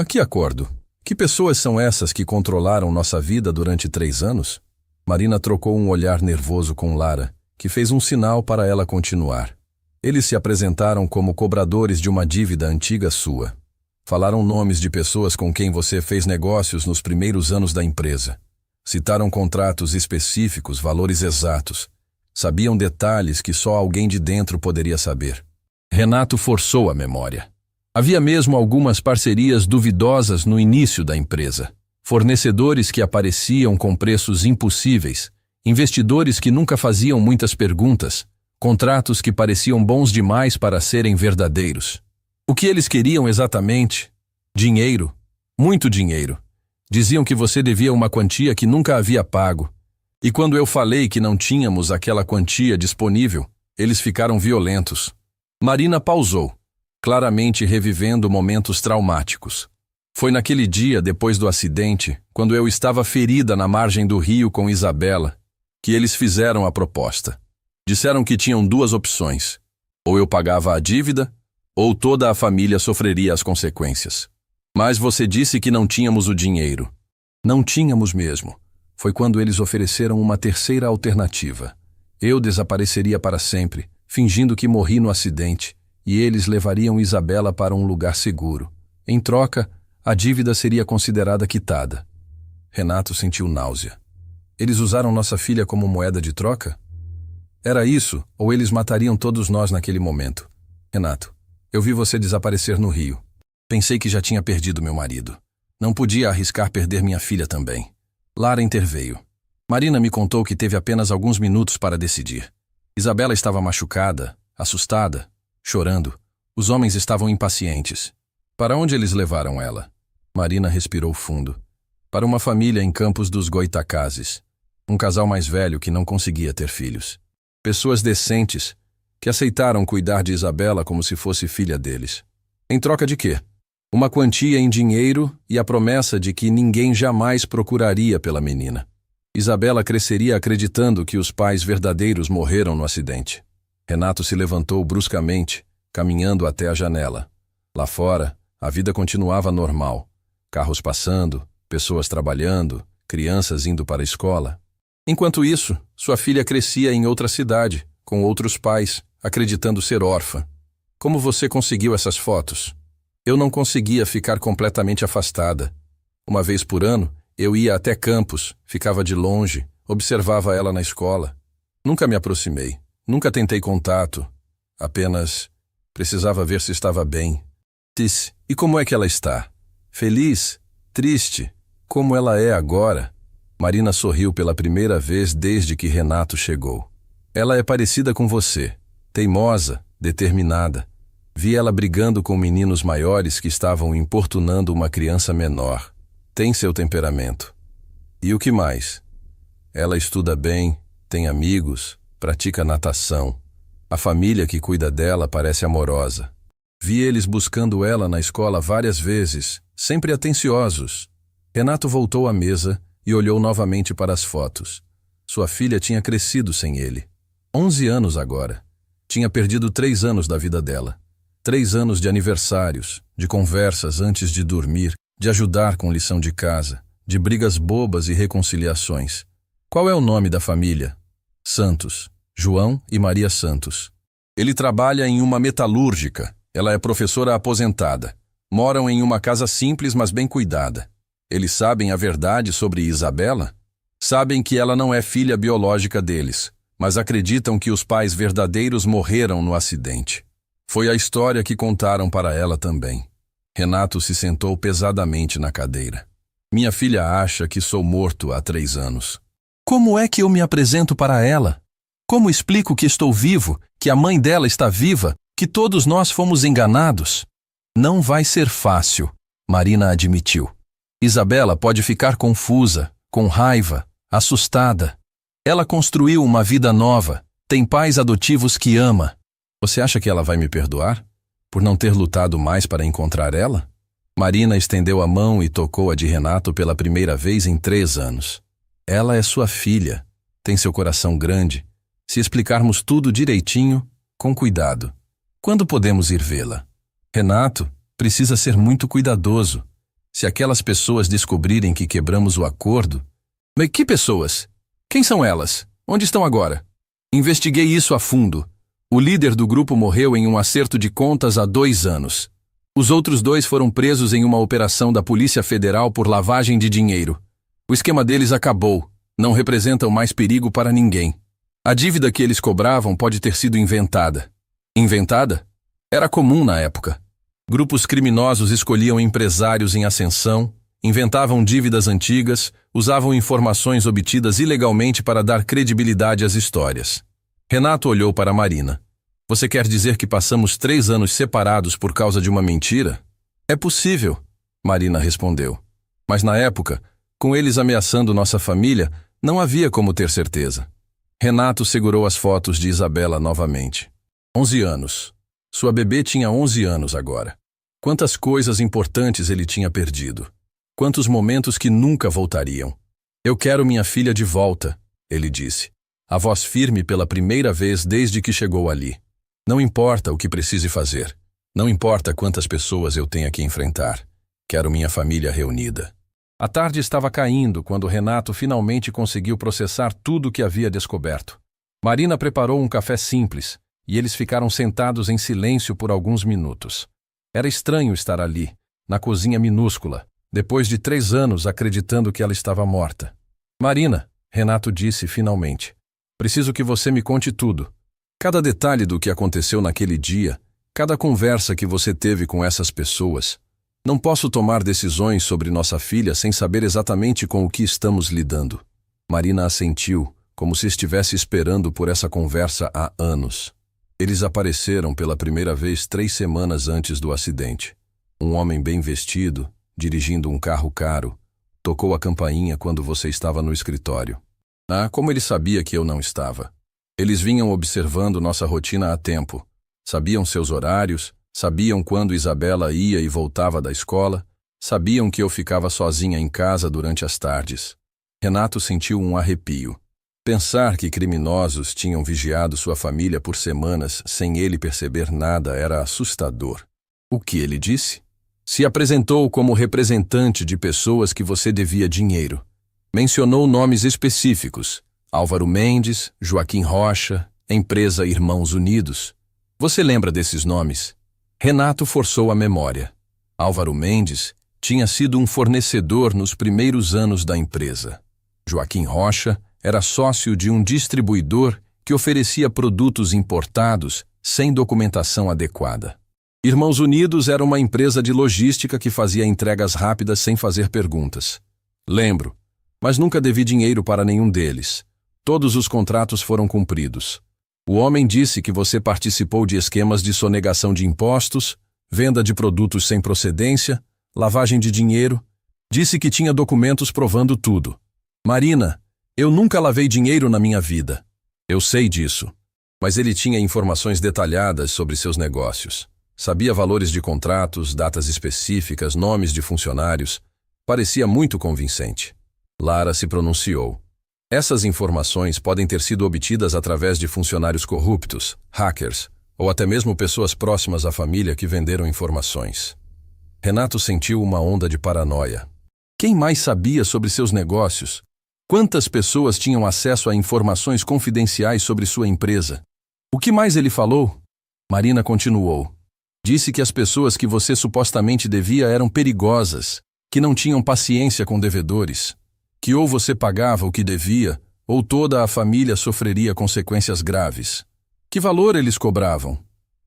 Que acordo? Que pessoas são essas que controlaram nossa vida durante 3 anos? Marina trocou um olhar nervoso com Lara, que fez um sinal para ela continuar. Eles se apresentaram como cobradores de uma dívida antiga sua. Falaram nomes de pessoas com quem você fez negócios nos primeiros anos da empresa. Citaram contratos específicos, valores exatos. Sabiam detalhes que só alguém de dentro poderia saber. Renato forçou a memória. Havia mesmo algumas parcerias duvidosas no início da empresa. Fornecedores que apareciam com preços impossíveis, investidores que nunca faziam muitas perguntas, contratos que pareciam bons demais para serem verdadeiros. O que eles queriam exatamente? Dinheiro. Muito dinheiro. Diziam que você devia uma quantia que nunca havia pago. E quando eu falei que não tínhamos aquela quantia disponível, eles ficaram violentos. Marina pausou, claramente revivendo momentos traumáticos. Foi naquele dia, depois do acidente, quando eu estava ferida na margem do rio com Isabela, que eles fizeram a proposta. Disseram que tinham duas opções. Ou eu pagava a dívida, ou toda a família sofreria as consequências. Mas você disse que não tínhamos o dinheiro. Não tínhamos mesmo. Foi quando eles ofereceram uma terceira alternativa. Eu desapareceria para sempre, fingindo que morri no acidente, e eles levariam Isabela para um lugar seguro. Em troca, a dívida seria considerada quitada. Renato sentiu náusea. Eles usaram nossa filha como moeda de troca? Era isso, ou eles matariam todos nós naquele momento. Renato, eu vi você desaparecer no rio. Pensei que já tinha perdido meu marido. Não podia arriscar perder minha filha também. Lara interveio. Marina me contou que teve apenas alguns minutos para decidir. Isabela estava machucada, assustada, chorando. Os homens estavam impacientes. Para onde eles levaram ela? Marina respirou fundo. Para uma família em Campos dos Goitacazes. Um casal mais velho que não conseguia ter filhos. Pessoas decentes que aceitaram cuidar de Isabela como se fosse filha deles. Em troca de quê? Uma quantia em dinheiro e a promessa de que ninguém jamais procuraria pela menina. Isabela cresceria acreditando que os pais verdadeiros morreram no acidente. Renato se levantou bruscamente, caminhando até a janela. Lá fora, a vida continuava normal. Carros passando, pessoas trabalhando, crianças indo para a escola. Enquanto isso, sua filha crescia em outra cidade, com outros pais, acreditando ser órfã. Como você conseguiu essas fotos? Eu não conseguia ficar completamente afastada. Uma vez por ano, eu ia até Campos, ficava de longe, observava ela na escola. Nunca me aproximei, nunca tentei contato. Apenas precisava ver se estava bem. Disse, e como é que ela está? Feliz? Triste? Como ela é agora? Marina sorriu pela primeira vez desde que Renato chegou. Ela é parecida com você, teimosa, determinada. Vi ela brigando com meninos maiores que estavam importunando uma criança menor. Tem seu temperamento. E o que mais? Ela estuda bem, tem amigos, pratica natação. A família que cuida dela parece amorosa. Vi eles buscando ela na escola várias vezes, sempre atenciosos. Renato voltou à mesa e olhou novamente para as fotos. Sua filha tinha crescido sem ele. 11 anos agora. Tinha perdido 3 anos da vida dela. 3 anos de aniversários, de conversas antes de dormir, de ajudar com lição de casa, de brigas bobas e reconciliações. Qual é o nome da família? Santos. João e Maria Santos. Ele trabalha em uma metalúrgica. Ela é professora aposentada. Moram em uma casa simples, mas bem cuidada. Eles sabem a verdade sobre Isabela? Sabem que ela não é filha biológica deles, mas acreditam que os pais verdadeiros morreram no acidente. Foi a história que contaram para ela também. Renato se sentou pesadamente na cadeira. Minha filha acha que sou morto há 3 anos. Como é que eu me apresento para ela? Como explico que estou vivo, que a mãe dela está viva, que todos nós fomos enganados? Não vai ser fácil, Marina admitiu. Isabela pode ficar confusa, com raiva, assustada. Ela construiu uma vida nova, tem pais adotivos que ama. Você acha que ela vai me perdoar? Por não ter lutado mais para encontrar ela? Marina estendeu a mão e tocou a de Renato pela primeira vez em 3 anos. Ela é sua filha, tem seu coração grande. Se explicarmos tudo direitinho, com cuidado. Quando podemos ir vê-la? Renato precisa ser muito cuidadoso. Se aquelas pessoas descobrirem que quebramos o acordo... Mas que pessoas? Quem são elas? Onde estão agora? Investiguei isso a fundo. O líder do grupo morreu em um acerto de contas há 2 anos. Os outros 2 foram presos em uma operação da Polícia Federal por lavagem de dinheiro. O esquema deles acabou. Não representam mais perigo para ninguém. A dívida que eles cobravam pode ter sido inventada. Inventada? Era comum na época. Grupos criminosos escolhiam empresários em ascensão, Inventavam dívidas antigas, usavam informações obtidas ilegalmente para dar credibilidade às histórias. Renato olhou para Marina. Você quer dizer que passamos 3 anos separados por causa de uma mentira? É possível, Marina respondeu. Mas na época, com eles ameaçando nossa família, não havia como ter certeza. Renato segurou as fotos de Isabela novamente. 11 anos. Sua bebê tinha 11 anos agora. Quantas coisas importantes ele tinha perdido. Quantos momentos que nunca voltariam. Eu quero minha filha de volta, ele disse. A voz firme pela primeira vez desde que chegou ali. Não importa o que precise fazer. Não importa quantas pessoas eu tenha que enfrentar. Quero minha família reunida. A tarde estava caindo quando Renato finalmente conseguiu processar tudo o que havia descoberto. Marina preparou um café simples e eles ficaram sentados em silêncio por alguns minutos. Era estranho estar ali, na cozinha minúscula, depois de 3 anos acreditando que ela estava morta. Marina, Renato disse finalmente, preciso que você me conte tudo. Cada detalhe do que aconteceu naquele dia, cada conversa que você teve com essas pessoas. Não posso tomar decisões sobre nossa filha sem saber exatamente com o que estamos lidando. Marina assentiu, como se estivesse esperando por essa conversa há anos. Eles apareceram pela primeira vez 3 semanas antes do acidente. Um homem bem vestido, dirigindo um carro caro, tocou a campainha quando você estava no escritório. Como ele sabia que eu não estava. Eles vinham observando nossa rotina há tempo. Sabiam seus horários, sabiam quando Isabela ia e voltava da escola, sabiam que eu ficava sozinha em casa durante as tardes. Renato sentiu um arrepio. Pensar que criminosos tinham vigiado sua família por semanas sem ele perceber nada era assustador. O que ele disse? Se apresentou como representante de pessoas que você devia dinheiro. Mencionou nomes específicos: Álvaro Mendes, Joaquim Rocha, empresa Irmãos Unidos. Você lembra desses nomes? Renato forçou a memória. Álvaro Mendes tinha sido um fornecedor nos primeiros anos da empresa. Joaquim Rocha era sócio de um distribuidor que oferecia produtos importados sem documentação adequada. Irmãos Unidos era uma empresa de logística que fazia entregas rápidas sem fazer perguntas. Lembro, mas nunca devi dinheiro para nenhum deles. Todos os contratos foram cumpridos. O homem disse que você participou de esquemas de sonegação de impostos, venda de produtos sem procedência, lavagem de dinheiro. Disse que tinha documentos provando tudo. Marina, eu nunca lavei dinheiro na minha vida. Eu sei disso. Mas ele tinha informações detalhadas sobre seus negócios. Sabia valores de contratos, datas específicas, nomes de funcionários. Parecia muito convincente. Lara se pronunciou. Essas informações podem ter sido obtidas através de funcionários corruptos, hackers, ou até mesmo pessoas próximas à família que venderam informações. Renato sentiu uma onda de paranoia. Quem mais sabia sobre seus negócios? Quantas pessoas tinham acesso a informações confidenciais sobre sua empresa? O que mais ele falou? Marina continuou. Disse que as pessoas que você supostamente devia eram perigosas, que não tinham paciência com devedores, que ou você pagava o que devia, ou toda a família sofreria consequências graves. Que valor eles cobravam?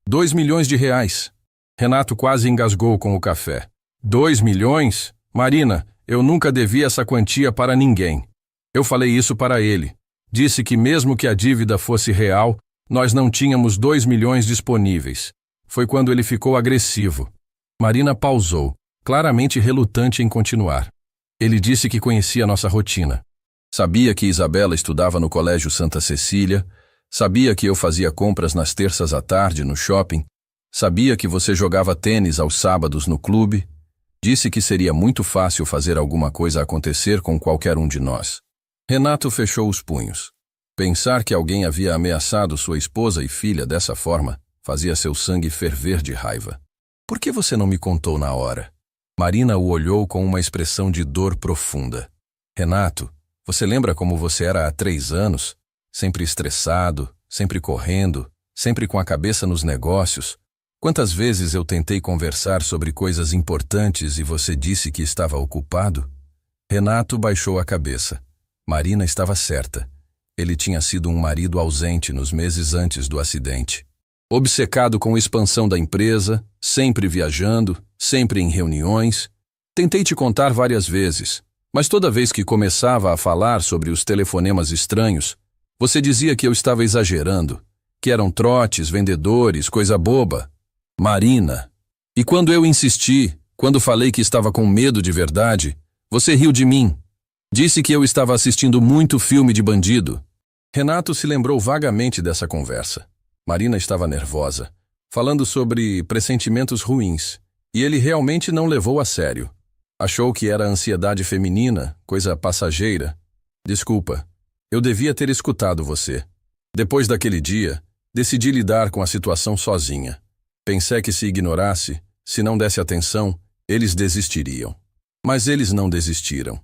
2 milhões de reais. Renato quase engasgou com o café. 2 milhões? Marina, eu nunca devi essa quantia para ninguém. Eu falei isso para ele. Disse que mesmo que a dívida fosse real, nós não tínhamos 2 milhões disponíveis. Foi quando ele ficou agressivo. Marina pausou, claramente relutante em continuar. Ele disse que conhecia nossa rotina. Sabia que Isabela estudava no Colégio Santa Cecília, sabia que eu fazia compras nas terças à tarde no shopping, sabia que você jogava tênis aos sábados no clube. Disse que seria muito fácil fazer alguma coisa acontecer com qualquer um de nós. Renato fechou os punhos. Pensar que alguém havia ameaçado sua esposa e filha dessa forma fazia seu sangue ferver de raiva. Por que você não me contou na hora? Marina o olhou com uma expressão de dor profunda. Renato, você lembra como você era há 3 anos? Sempre estressado, sempre correndo, sempre com a cabeça nos negócios. Quantas vezes eu tentei conversar sobre coisas importantes e você disse que estava ocupado? Renato baixou a cabeça. Marina estava certa. Ele tinha sido um marido ausente nos meses antes do acidente. Obcecado com a expansão da empresa, sempre viajando, sempre em reuniões. Tentei te contar várias vezes, mas toda vez que começava a falar sobre os telefonemas estranhos, você dizia que eu estava exagerando, que eram trotes, vendedores, coisa boba. Marina. E quando eu insisti, quando falei que estava com medo de verdade, você riu de mim. Disse que eu estava assistindo muito filme de bandido. Renato se lembrou vagamente dessa conversa. Marina estava nervosa, falando sobre pressentimentos ruins, e ele realmente não levou a sério. Achou que era ansiedade feminina, coisa passageira. Desculpa, eu devia ter escutado você. Depois daquele dia, decidi lidar com a situação sozinha. Pensei que se ignorasse, se não desse atenção, eles desistiriam. Mas eles não desistiram.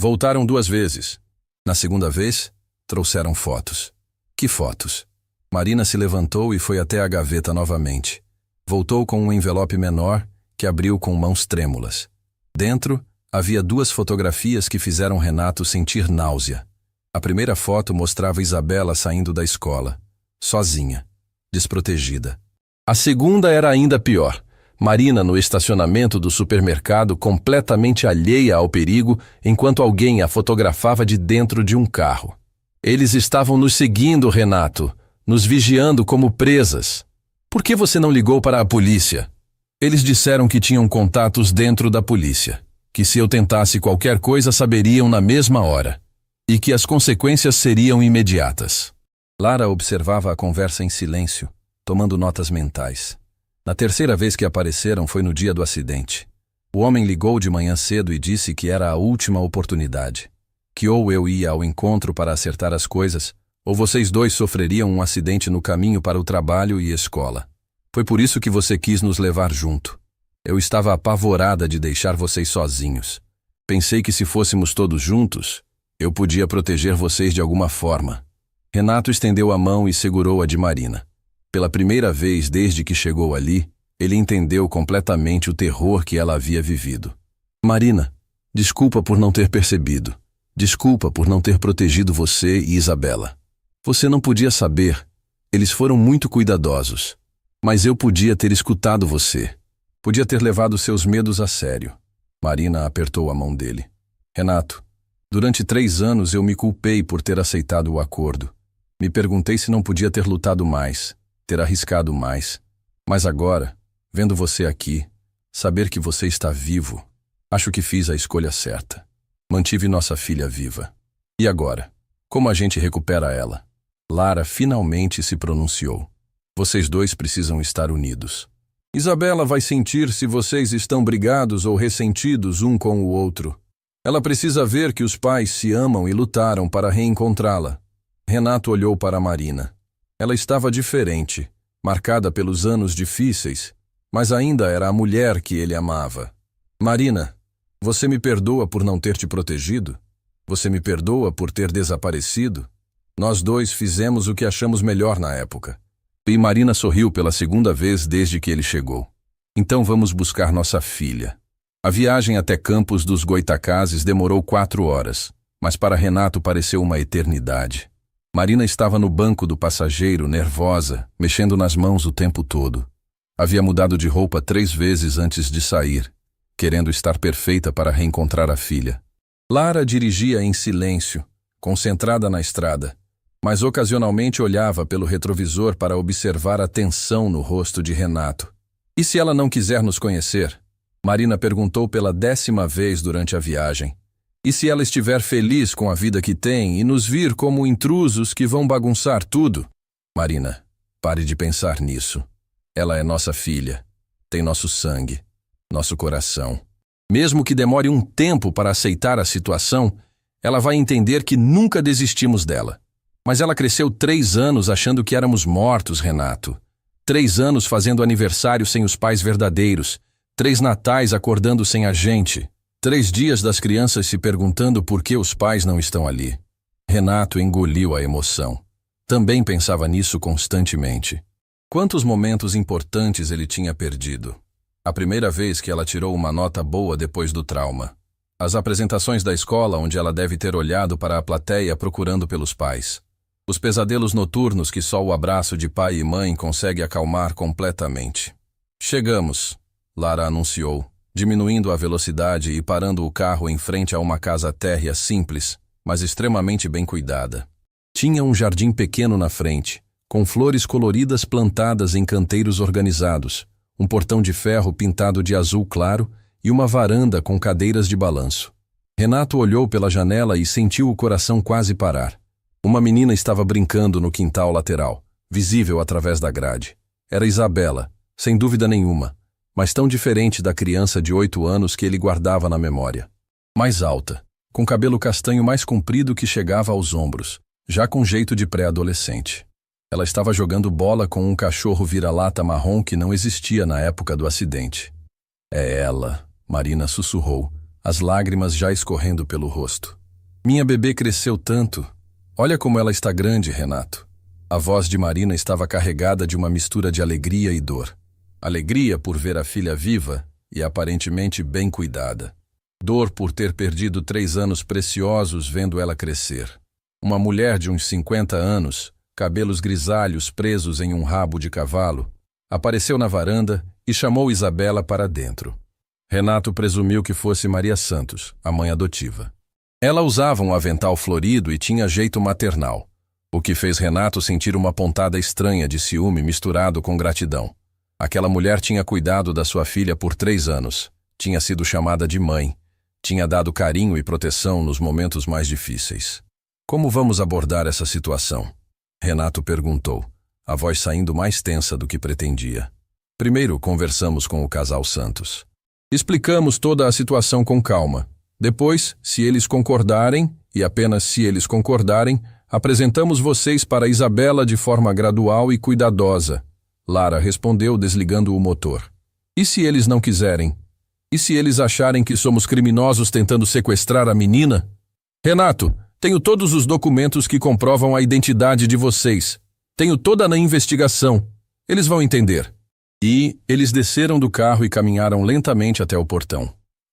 Voltaram 2 vezes. Na segunda vez, trouxeram fotos. Que fotos? Marina se levantou e foi até a gaveta novamente. Voltou com um envelope menor, que abriu com mãos trêmulas. Dentro, havia 2 fotografias que fizeram Renato sentir náusea. A primeira foto mostrava Isabela saindo da escola, sozinha, desprotegida. A segunda era ainda pior. Marina no estacionamento do supermercado, completamente alheia ao perigo, enquanto alguém a fotografava de dentro de um carro. Eles estavam nos seguindo, Renato, nos vigiando como presas. Por que você não ligou para a polícia? Eles disseram que tinham contatos dentro da polícia, que se eu tentasse qualquer coisa saberiam na mesma hora, e que as consequências seriam imediatas. Lara observava a conversa em silêncio, tomando notas mentais. Na terceira vez que apareceram foi no dia do acidente. O homem ligou de manhã cedo e disse que era a última oportunidade, que ou eu ia ao encontro para acertar as coisas, ou vocês 2 sofreriam um acidente no caminho para o trabalho e escola. Foi por isso que você quis nos levar junto. Eu estava apavorada de deixar vocês sozinhos. Pensei que se fôssemos todos juntos, eu podia proteger vocês de alguma forma. Renato estendeu a mão e segurou a de Marina. Pela primeira vez desde que chegou ali, ele entendeu completamente o terror que ela havia vivido. Marina, desculpa por não ter percebido. Desculpa por não ter protegido você e Isabela. Você não podia saber. Eles foram muito cuidadosos. Mas eu podia ter escutado você. Podia ter levado seus medos a sério. Marina apertou a mão dele. Renato, durante 3 anos eu me culpei por ter aceitado o acordo. Me perguntei se não podia ter lutado mais, ter arriscado mais. Mas agora, vendo você aqui, saber que você está vivo, acho que fiz a escolha certa. Mantive nossa filha viva. E agora? Como a gente recupera ela? Lara finalmente se pronunciou. Vocês 2 precisam estar unidos. Isabela vai sentir se vocês estão brigados ou ressentidos um com o outro. Ela precisa ver que os pais se amam e lutaram para reencontrá-la. Renato olhou para Marina. Ela estava diferente, marcada pelos anos difíceis, mas ainda era a mulher que ele amava. Marina, você me perdoa por não ter te protegido? Você me perdoa por ter desaparecido? Nós 2 fizemos o que achamos melhor na época. E Marina sorriu pela segunda vez desde que ele chegou. Então vamos buscar nossa filha. A viagem até Campos dos Goitacazes demorou 4 horas, mas para Renato pareceu uma eternidade. Marina estava no banco do passageiro, nervosa, mexendo nas mãos o tempo todo. Havia mudado de roupa 3 vezes antes de sair, querendo estar perfeita para reencontrar a filha. Lara dirigia em silêncio, concentrada na estrada, mas ocasionalmente olhava pelo retrovisor para observar a tensão no rosto de Renato. E se ela não quiser nos conhecer? Marina perguntou pela 10ª vez durante a viagem. E se ela estiver feliz com a vida que tem e nos vir como intrusos que vão bagunçar tudo? Marina, pare de pensar nisso. Ela é nossa filha, tem nosso sangue, nosso coração. Mesmo que demore um tempo para aceitar a situação, ela vai entender que nunca desistimos dela. Mas ela cresceu 3 anos achando que éramos mortos, Renato. 3 anos fazendo aniversário sem os pais verdadeiros. 3 natais acordando sem a gente. 3 dias das crianças se perguntando por que os pais não estão ali. Renato engoliu a emoção. Também pensava nisso constantemente. Quantos momentos importantes ele tinha perdido. A primeira vez que ela tirou uma nota boa depois do trauma. As apresentações da escola onde ela deve ter olhado para a plateia procurando pelos pais. Os pesadelos noturnos que só o abraço de pai e mãe consegue acalmar completamente. Chegamos, Lara anunciou, diminuindo a velocidade e parando o carro em frente a uma casa térrea simples, mas extremamente bem cuidada. Tinha um jardim pequeno na frente, com flores coloridas plantadas em canteiros organizados, um portão de ferro pintado de azul claro e uma varanda com cadeiras de balanço. Renato olhou pela janela e sentiu o coração quase parar. Uma menina estava brincando no quintal lateral, visível através da grade. Era Isabela, sem dúvida nenhuma, mas tão diferente da criança de 8 anos que ele guardava na memória. Mais alta, com cabelo castanho mais comprido que chegava aos ombros, já com jeito de pré-adolescente. Ela estava jogando bola com um cachorro vira-lata marrom que não existia na época do acidente. É ela, Marina sussurrou, as lágrimas já escorrendo pelo rosto. Minha bebê cresceu tanto. Olha como ela está grande, Renato. A voz de Marina estava carregada de uma mistura de alegria e dor. Alegria por ver a filha viva e aparentemente bem cuidada. Dor por ter perdido 3 anos preciosos vendo ela crescer. Uma mulher de uns 50 anos, cabelos grisalhos presos em um rabo de cavalo, apareceu na varanda e chamou Isabela para dentro. Renato presumiu que fosse Maria Santos, a mãe adotiva. Ela usava um avental florido e tinha jeito maternal, o que fez Renato sentir uma pontada estranha de ciúme misturado com gratidão. Aquela mulher tinha cuidado da sua filha por 3 anos, tinha sido chamada de mãe, tinha dado carinho e proteção nos momentos mais difíceis. Como vamos abordar essa situação? Renato perguntou, a voz saindo mais tensa do que pretendia. Primeiro conversamos com o casal Santos. Explicamos toda a situação com calma. Depois, se eles concordarem, e apenas se eles concordarem, apresentamos vocês para Isabela de forma gradual e cuidadosa. Lara respondeu desligando o motor. E se eles não quiserem? E se eles acharem que somos criminosos tentando sequestrar a menina? Renato, tenho todos os documentos que comprovam a identidade de vocês. Tenho toda a investigação. Eles vão entender. E eles desceram do carro e caminharam lentamente até o portão.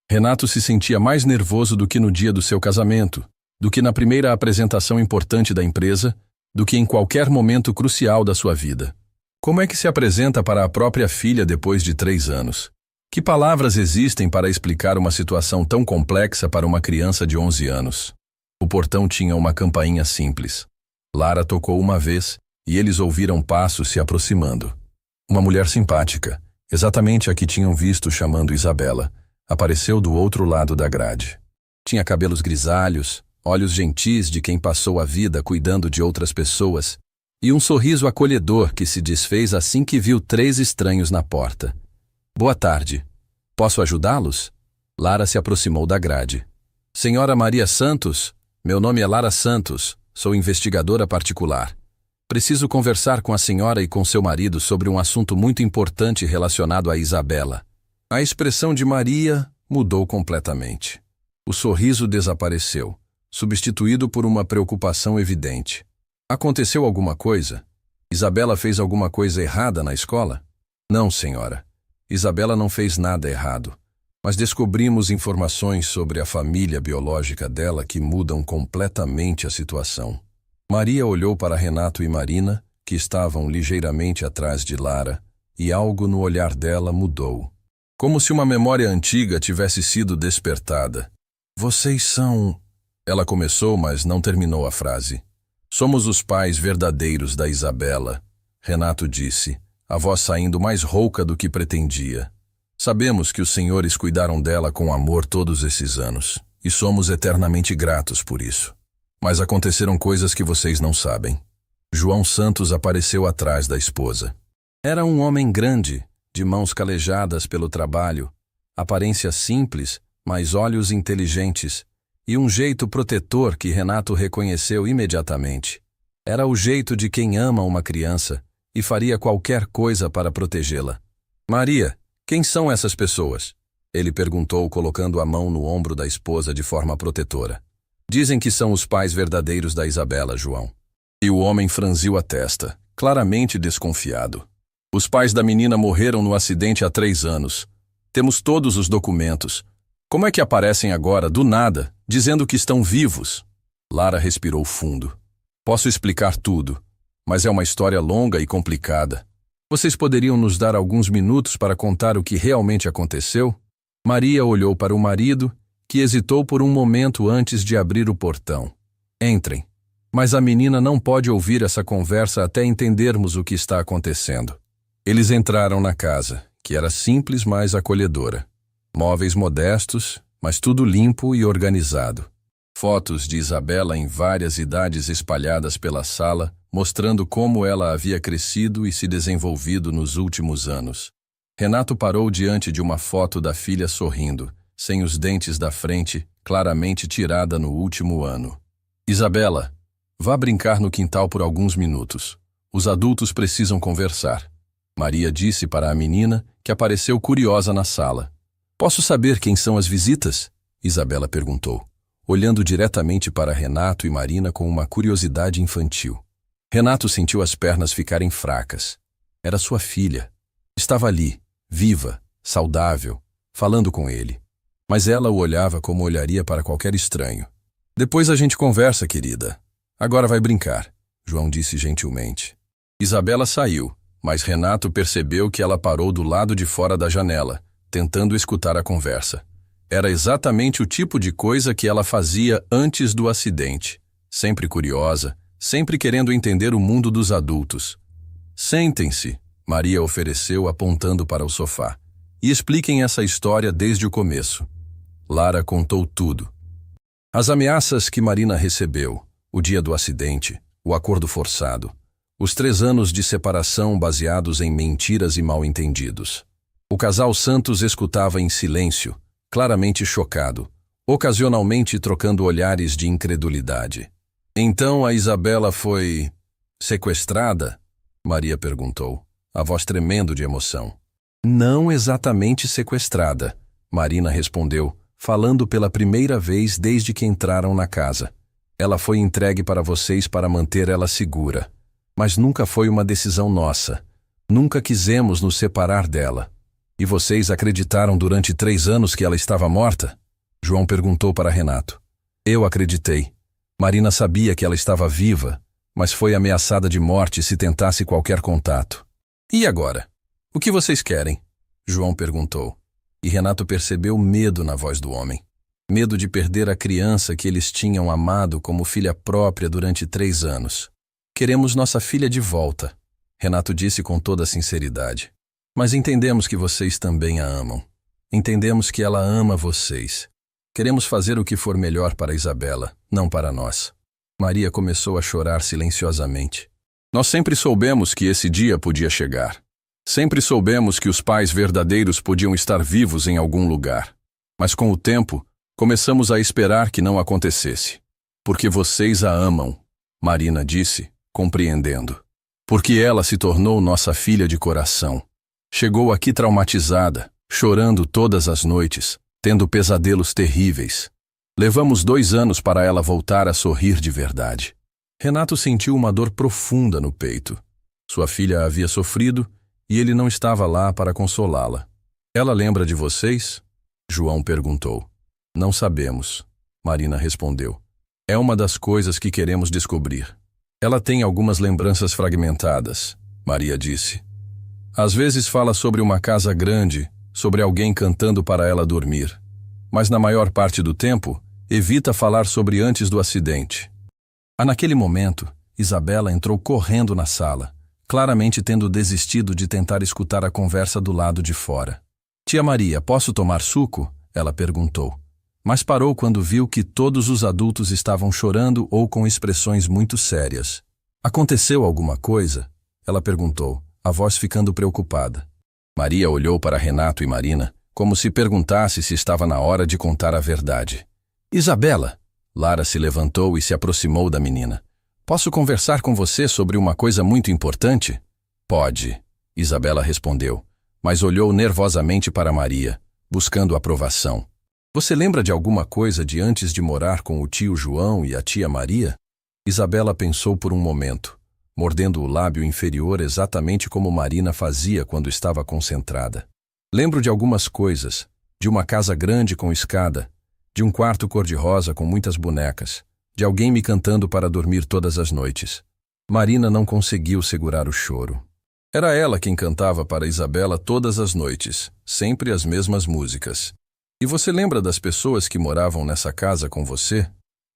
Renato se sentia mais nervoso do que no dia do seu casamento, do que na primeira apresentação importante da empresa, do que em qualquer momento crucial da sua vida. Como é que se apresenta para a própria filha depois de 3 anos? Que palavras existem para explicar uma situação tão complexa para uma criança de 11 anos? O portão tinha uma campainha simples. Lara tocou uma vez e eles ouviram passos se aproximando. Uma mulher simpática, exatamente a que tinham visto chamando Isabela, apareceu do outro lado da grade. Tinha cabelos grisalhos, olhos gentis de quem passou a vida cuidando de outras pessoas, e um sorriso acolhedor que se desfez assim que viu 3 estranhos na porta. Boa tarde. Posso ajudá-los? Lara se aproximou da grade. Senhora Maria Santos, meu nome é Lara Santos, sou investigadora particular. Preciso conversar com a senhora e com seu marido sobre um assunto muito importante relacionado a Isabela. A expressão de Maria mudou completamente. O sorriso desapareceu, substituído por uma preocupação evidente. Aconteceu alguma coisa? Isabela fez alguma coisa errada na escola? Não, senhora. Isabela não fez nada errado. Mas descobrimos informações sobre a família biológica dela que mudam completamente a situação. Maria olhou para Renato e Marina, que estavam ligeiramente atrás de Lara, e algo no olhar dela mudou. Como se uma memória antiga tivesse sido despertada. Vocês são... Ela começou, mas não terminou a frase. Somos os pais verdadeiros da Isabela, Renato disse, a voz saindo mais rouca do que pretendia. Sabemos que os senhores cuidaram dela com amor todos esses anos, e somos eternamente gratos por isso. Mas aconteceram coisas que vocês não sabem. João Santos apareceu atrás da esposa. Era um homem grande, de mãos calejadas pelo trabalho, aparência simples, mas olhos inteligentes, e um jeito protetor que Renato reconheceu imediatamente. Era o jeito de quem ama uma criança e faria qualquer coisa para protegê-la. Maria, quem são essas pessoas? Ele perguntou, colocando a mão no ombro da esposa de forma protetora. Dizem que são os pais verdadeiros da Isabela, João. E o homem franziu a testa, claramente desconfiado. Os pais da menina morreram no acidente há 3 anos. Temos todos os documentos. Como é que aparecem agora, do nada, dizendo que estão vivos? Lara respirou fundo. Posso explicar tudo, mas é uma história longa e complicada. Vocês poderiam nos dar alguns minutos para contar o que realmente aconteceu? Maria olhou para o marido, que hesitou por um momento antes de abrir o portão. Entrem. Mas a menina não pode ouvir essa conversa até entendermos o que está acontecendo. Eles entraram na casa, que era simples, mas acolhedora. Móveis modestos, mas tudo limpo e organizado. Fotos de Isabela em várias idades espalhadas pela sala, mostrando como ela havia crescido e se desenvolvido nos últimos anos. Renato parou diante de uma foto da filha sorrindo, sem os dentes da frente, claramente tirada no último ano. Isabela, vá brincar no quintal por alguns minutos. Os adultos precisam conversar. Maria disse para a menina, que apareceu curiosa na sala. Posso saber quem são as visitas? Isabela perguntou, olhando diretamente para Renato e Marina com uma curiosidade infantil. Renato sentiu as pernas ficarem fracas. Era sua filha. Estava ali, viva, saudável, falando com ele. Mas ela o olhava como olharia para qualquer estranho. Depois a gente conversa, querida. Agora vai brincar, João disse gentilmente. Isabela saiu, mas Renato percebeu que ela parou do lado de fora da janela, tentando escutar a conversa. Era exatamente o tipo de coisa que ela fazia antes do acidente. Sempre curiosa, sempre querendo entender o mundo dos adultos. Sentem-se, Maria ofereceu apontando para o sofá. E expliquem essa história desde o começo. Lara contou tudo. As ameaças que Marina recebeu, o dia do acidente, o acordo forçado, os 3 anos de separação baseados em mentiras e mal-entendidos. O casal Santos escutava em silêncio, claramente chocado, ocasionalmente trocando olhares de incredulidade. Então a Isabela foi sequestrada? Maria perguntou, a voz tremendo de emoção. Não exatamente sequestrada, Marina respondeu, falando pela primeira vez desde que entraram na casa. Ela foi entregue para vocês para manter ela segura. Mas nunca foi uma decisão nossa. Nunca quisemos nos separar dela. E vocês acreditaram durante 3 anos que ela estava morta? João perguntou para Renato. Eu acreditei. Marina sabia que ela estava viva, mas foi ameaçada de morte se tentasse qualquer contato. E agora? O que vocês querem? João perguntou. E Renato percebeu medo na voz do homem. Medo de perder a criança que eles tinham amado como filha própria durante 3 anos. Queremos nossa filha de volta, Renato disse com toda a sinceridade. Mas entendemos que vocês também a amam. Entendemos que ela ama vocês. Queremos fazer o que for melhor para Isabela, não para nós. Maria começou a chorar silenciosamente. Nós sempre soubemos que esse dia podia chegar. Sempre soubemos que os pais verdadeiros podiam estar vivos em algum lugar. Mas com o tempo, começamos a esperar que não acontecesse. Porque vocês a amam, Marina disse, compreendendo. Porque ela se tornou nossa filha de coração. Chegou aqui traumatizada, chorando todas as noites, tendo pesadelos terríveis. Levamos 2 anos para ela voltar a sorrir de verdade. Renato sentiu uma dor profunda no peito. Sua filha havia sofrido e ele não estava lá para consolá-la. Ela lembra de vocês? João perguntou. Não sabemos, Marina respondeu. É uma das coisas que queremos descobrir. Ela tem algumas lembranças fragmentadas, Maria disse. Às vezes fala sobre uma casa grande, sobre alguém cantando para ela dormir. Mas na maior parte do tempo, evita falar sobre antes do acidente. Naquele momento, Isabela entrou correndo na sala, claramente tendo desistido de tentar escutar a conversa do lado de fora. Tia Maria, posso tomar suco? Ela perguntou. Mas parou quando viu que todos os adultos estavam chorando ou com expressões muito sérias. Aconteceu alguma coisa? Ela perguntou, a voz ficando preocupada. Maria olhou para Renato e Marina, como se perguntasse se estava na hora de contar a verdade. Isabela! Lara se levantou e se aproximou da menina. Posso conversar com você sobre uma coisa muito importante? Pode, Isabela respondeu, mas olhou nervosamente para Maria, buscando aprovação. Você lembra de alguma coisa de antes de morar com o tio João e a tia Maria? Isabela pensou por um momento, mordendo o lábio inferior exatamente como Marina fazia quando estava concentrada. Lembro de algumas coisas, de uma casa grande com escada, de um quarto cor-de-rosa com muitas bonecas, de alguém me cantando para dormir todas as noites. Marina não conseguiu segurar o choro. Era ela quem cantava para Isabela todas as noites, sempre as mesmas músicas. E você lembra das pessoas que moravam nessa casa com você?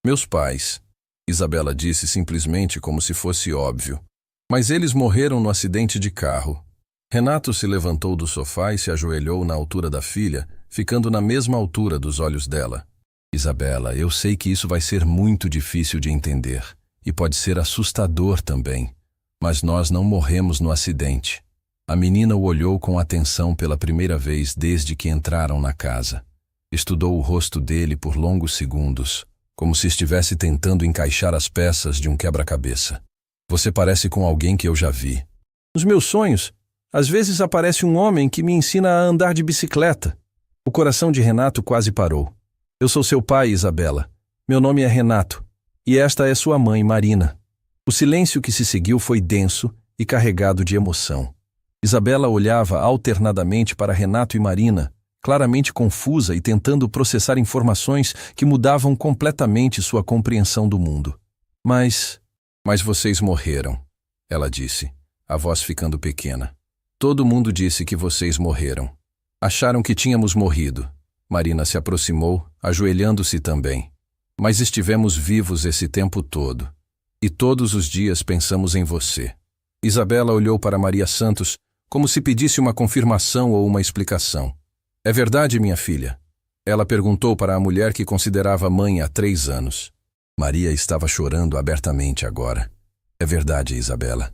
Meus pais. Isabela disse simplesmente como se fosse óbvio. Mas eles morreram no acidente de carro. Renato se levantou do sofá e se ajoelhou na altura da filha, ficando na mesma altura dos olhos dela. Isabela, eu sei que isso vai ser muito difícil de entender. E pode ser assustador também. Mas nós não morremos no acidente. A menina o olhou com atenção pela primeira vez desde que entraram na casa. Estudou o rosto dele por longos segundos, como se estivesse tentando encaixar as peças de um quebra-cabeça. Você parece com alguém que eu já vi. Nos meus sonhos, às vezes aparece um homem que me ensina a andar de bicicleta. O coração de Renato quase parou. Eu sou seu pai, Isabela. Meu nome é Renato. E esta é sua mãe, Marina. O silêncio que se seguiu foi denso e carregado de emoção. Isabela olhava alternadamente para Renato e Marina, claramente confusa e tentando processar informações que mudavam completamente sua compreensão do mundo. Mas vocês morreram, ela disse, a voz ficando pequena. Todo mundo disse que vocês morreram. Acharam que tínhamos morrido. Marina se aproximou, ajoelhando-se também. Mas estivemos vivos esse tempo todo. E todos os dias pensamos em você. Isabela olhou para Maria Santos como se pedisse uma confirmação ou uma explicação. É verdade, minha filha? Ela perguntou para a mulher que considerava mãe há 3 anos. Maria estava chorando abertamente agora. É verdade, Isabela.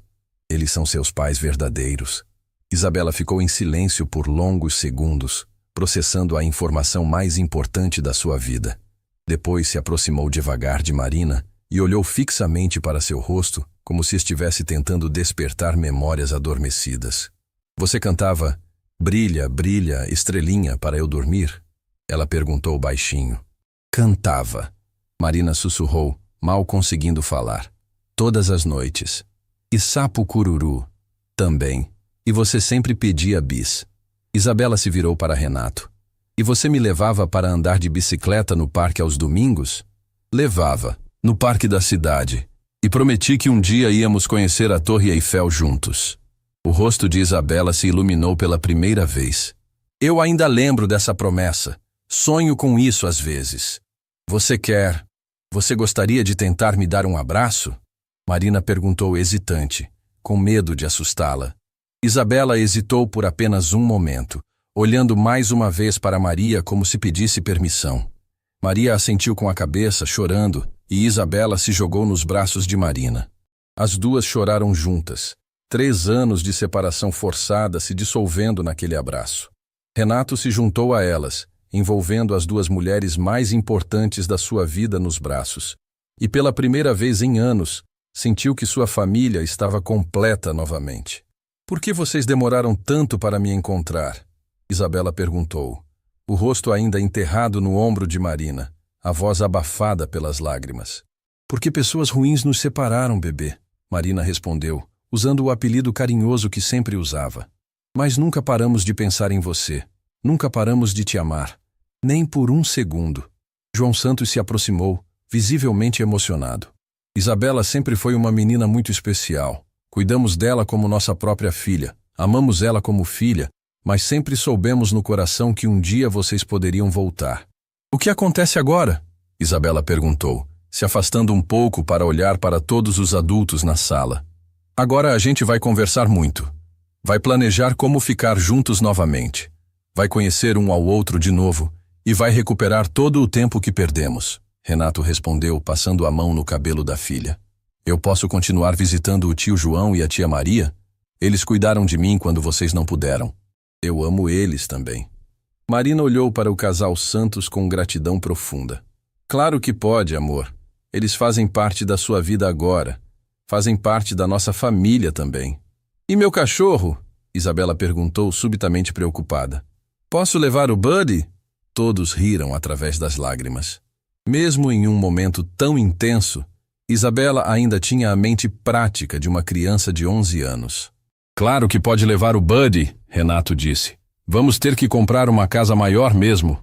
Eles são seus pais verdadeiros. Isabela ficou em silêncio por longos segundos, processando a informação mais importante da sua vida. Depois se aproximou devagar de Marina e olhou fixamente para seu rosto, como se estivesse tentando despertar memórias adormecidas. Você cantava "Brilha, brilha, estrelinha, para eu dormir"? Ela perguntou baixinho. Cantava. Marina sussurrou, mal conseguindo falar. Todas as noites. E sapo cururu. Também. E você sempre pedia bis. Isabela se virou para Renato. E você me levava para andar de bicicleta no parque aos domingos? Levava, no parque da cidade. E prometi que um dia íamos conhecer a Torre Eiffel juntos. O rosto de Isabela se iluminou pela primeira vez. Eu ainda lembro dessa promessa. Sonho com isso às vezes. Você gostaria de tentar me dar um abraço? Marina perguntou hesitante, com medo de assustá-la. Isabela hesitou por apenas um momento, olhando mais uma vez para Maria como se pedisse permissão. Maria assentiu com a cabeça, chorando, e Isabela se jogou nos braços de Marina. As duas choraram juntas. 3 anos de separação forçada se dissolvendo naquele abraço. Renato se juntou a elas, envolvendo as 2 mulheres mais importantes da sua vida nos braços. E pela primeira vez em anos, sentiu que sua família estava completa novamente. Por que vocês demoraram tanto para me encontrar? Isabela perguntou, o rosto ainda enterrado no ombro de Marina, a voz abafada pelas lágrimas. Porque pessoas ruins nos separaram, bebê, Marina respondeu, usando o apelido carinhoso que sempre usava. Mas nunca paramos de pensar em você. Nunca paramos de te amar. Nem por um segundo. João Santos se aproximou, visivelmente emocionado. Isabela sempre foi uma menina muito especial. Cuidamos dela como nossa própria filha. Amamos ela como filha, mas sempre soubemos no coração que um dia vocês poderiam voltar. O que acontece agora? Isabela perguntou, se afastando um pouco para olhar para todos os adultos na sala. Agora a gente vai conversar muito. Vai planejar como ficar juntos novamente. Vai conhecer um ao outro de novo e vai recuperar todo o tempo que perdemos. Renato respondeu, passando a mão no cabelo da filha. Eu posso continuar visitando o tio João e a tia Maria? Eles cuidaram de mim quando vocês não puderam. Eu amo eles também. Marina olhou para o casal Santos com gratidão profunda. Claro que pode, amor. Eles fazem parte da sua vida agora. Fazem parte da nossa família também. E meu cachorro? Isabela perguntou, subitamente preocupada. Posso levar o Buddy? Todos riram através das lágrimas. Mesmo em um momento tão intenso, Isabela ainda tinha a mente prática de uma criança de 11 anos. Claro que pode levar o Buddy, Renato disse. Vamos ter que comprar uma casa maior mesmo.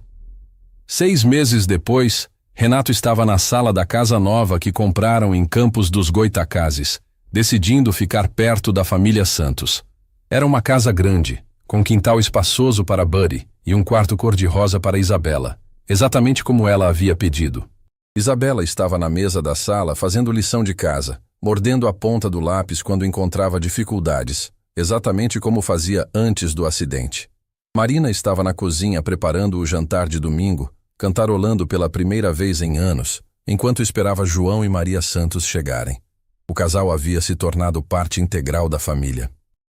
6 meses depois, Renato estava na sala da casa nova que compraram em Campos dos Goitacazes, decidindo ficar perto da família Santos. Era uma casa grande, com quintal espaçoso para Buddy e um quarto cor-de-rosa para Isabela, exatamente como ela havia pedido. Isabela estava na mesa da sala fazendo lição de casa, mordendo a ponta do lápis quando encontrava dificuldades, exatamente como fazia antes do acidente. Marina estava na cozinha preparando o jantar de domingo, cantarolando pela primeira vez em anos, enquanto esperava João e Maria Santos chegarem. O casal havia se tornado parte integral da família.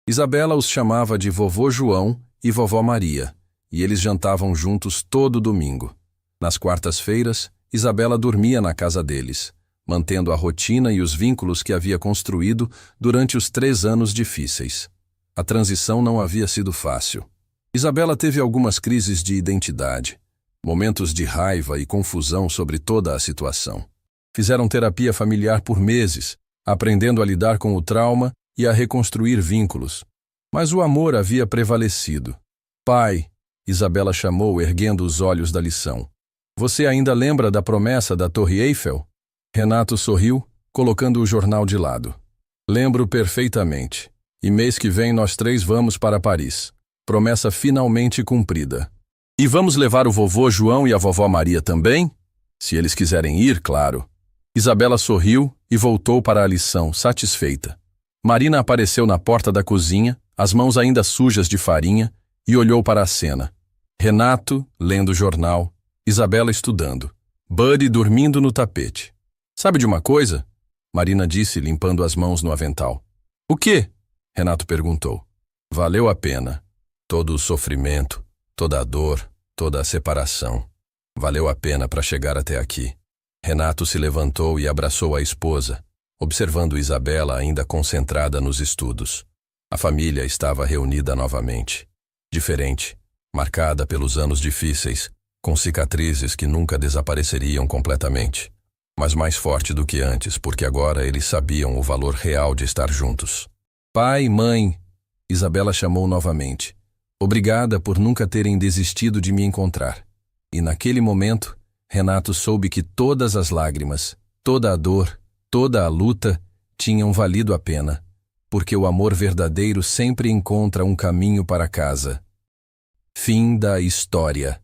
Isabela os chamava de vovô João e vovó Maria, e eles jantavam juntos todo domingo. Nas quartas-feiras, Isabela dormia na casa deles, mantendo a rotina e os vínculos que havia construído durante os 3 anos difíceis. A transição não havia sido fácil. Isabela teve algumas crises de identidade, momentos de raiva e confusão sobre toda a situação. Fizeram terapia familiar por meses, aprendendo a lidar com o trauma e a reconstruir vínculos. Mas o amor havia prevalecido. Pai, Isabela chamou, erguendo os olhos da lição. Você ainda lembra da promessa da Torre Eiffel? Renato sorriu, colocando o jornal de lado. Lembro perfeitamente. E mês que vem nós 3 vamos para Paris. Promessa finalmente cumprida. E vamos levar o vovô João e a vovó Maria também? Se eles quiserem ir, claro. Isabela sorriu e voltou para a lição, satisfeita. Marina apareceu na porta da cozinha, as mãos ainda sujas de farinha, e olhou para a cena. Renato, lendo o jornal, Isabela estudando, Buddy dormindo no tapete. Sabe de uma coisa? Marina disse, limpando as mãos no avental. O quê? Renato perguntou. Valeu a pena. Todo o sofrimento, toda a dor, toda a separação. Valeu a pena para chegar até aqui. Renato se levantou e abraçou a esposa, observando Isabela ainda concentrada nos estudos. A família estava reunida novamente. Diferente, marcada pelos anos difíceis, com cicatrizes que nunca desapareceriam completamente. Mas mais forte do que antes, porque agora eles sabiam o valor real de estar juntos. Pai, mãe, Isabela chamou novamente. Obrigada por nunca terem desistido de me encontrar. E naquele momento, Renato soube que todas as lágrimas, toda a dor, toda a luta tinham valido a pena, porque o amor verdadeiro sempre encontra um caminho para casa. Fim da história.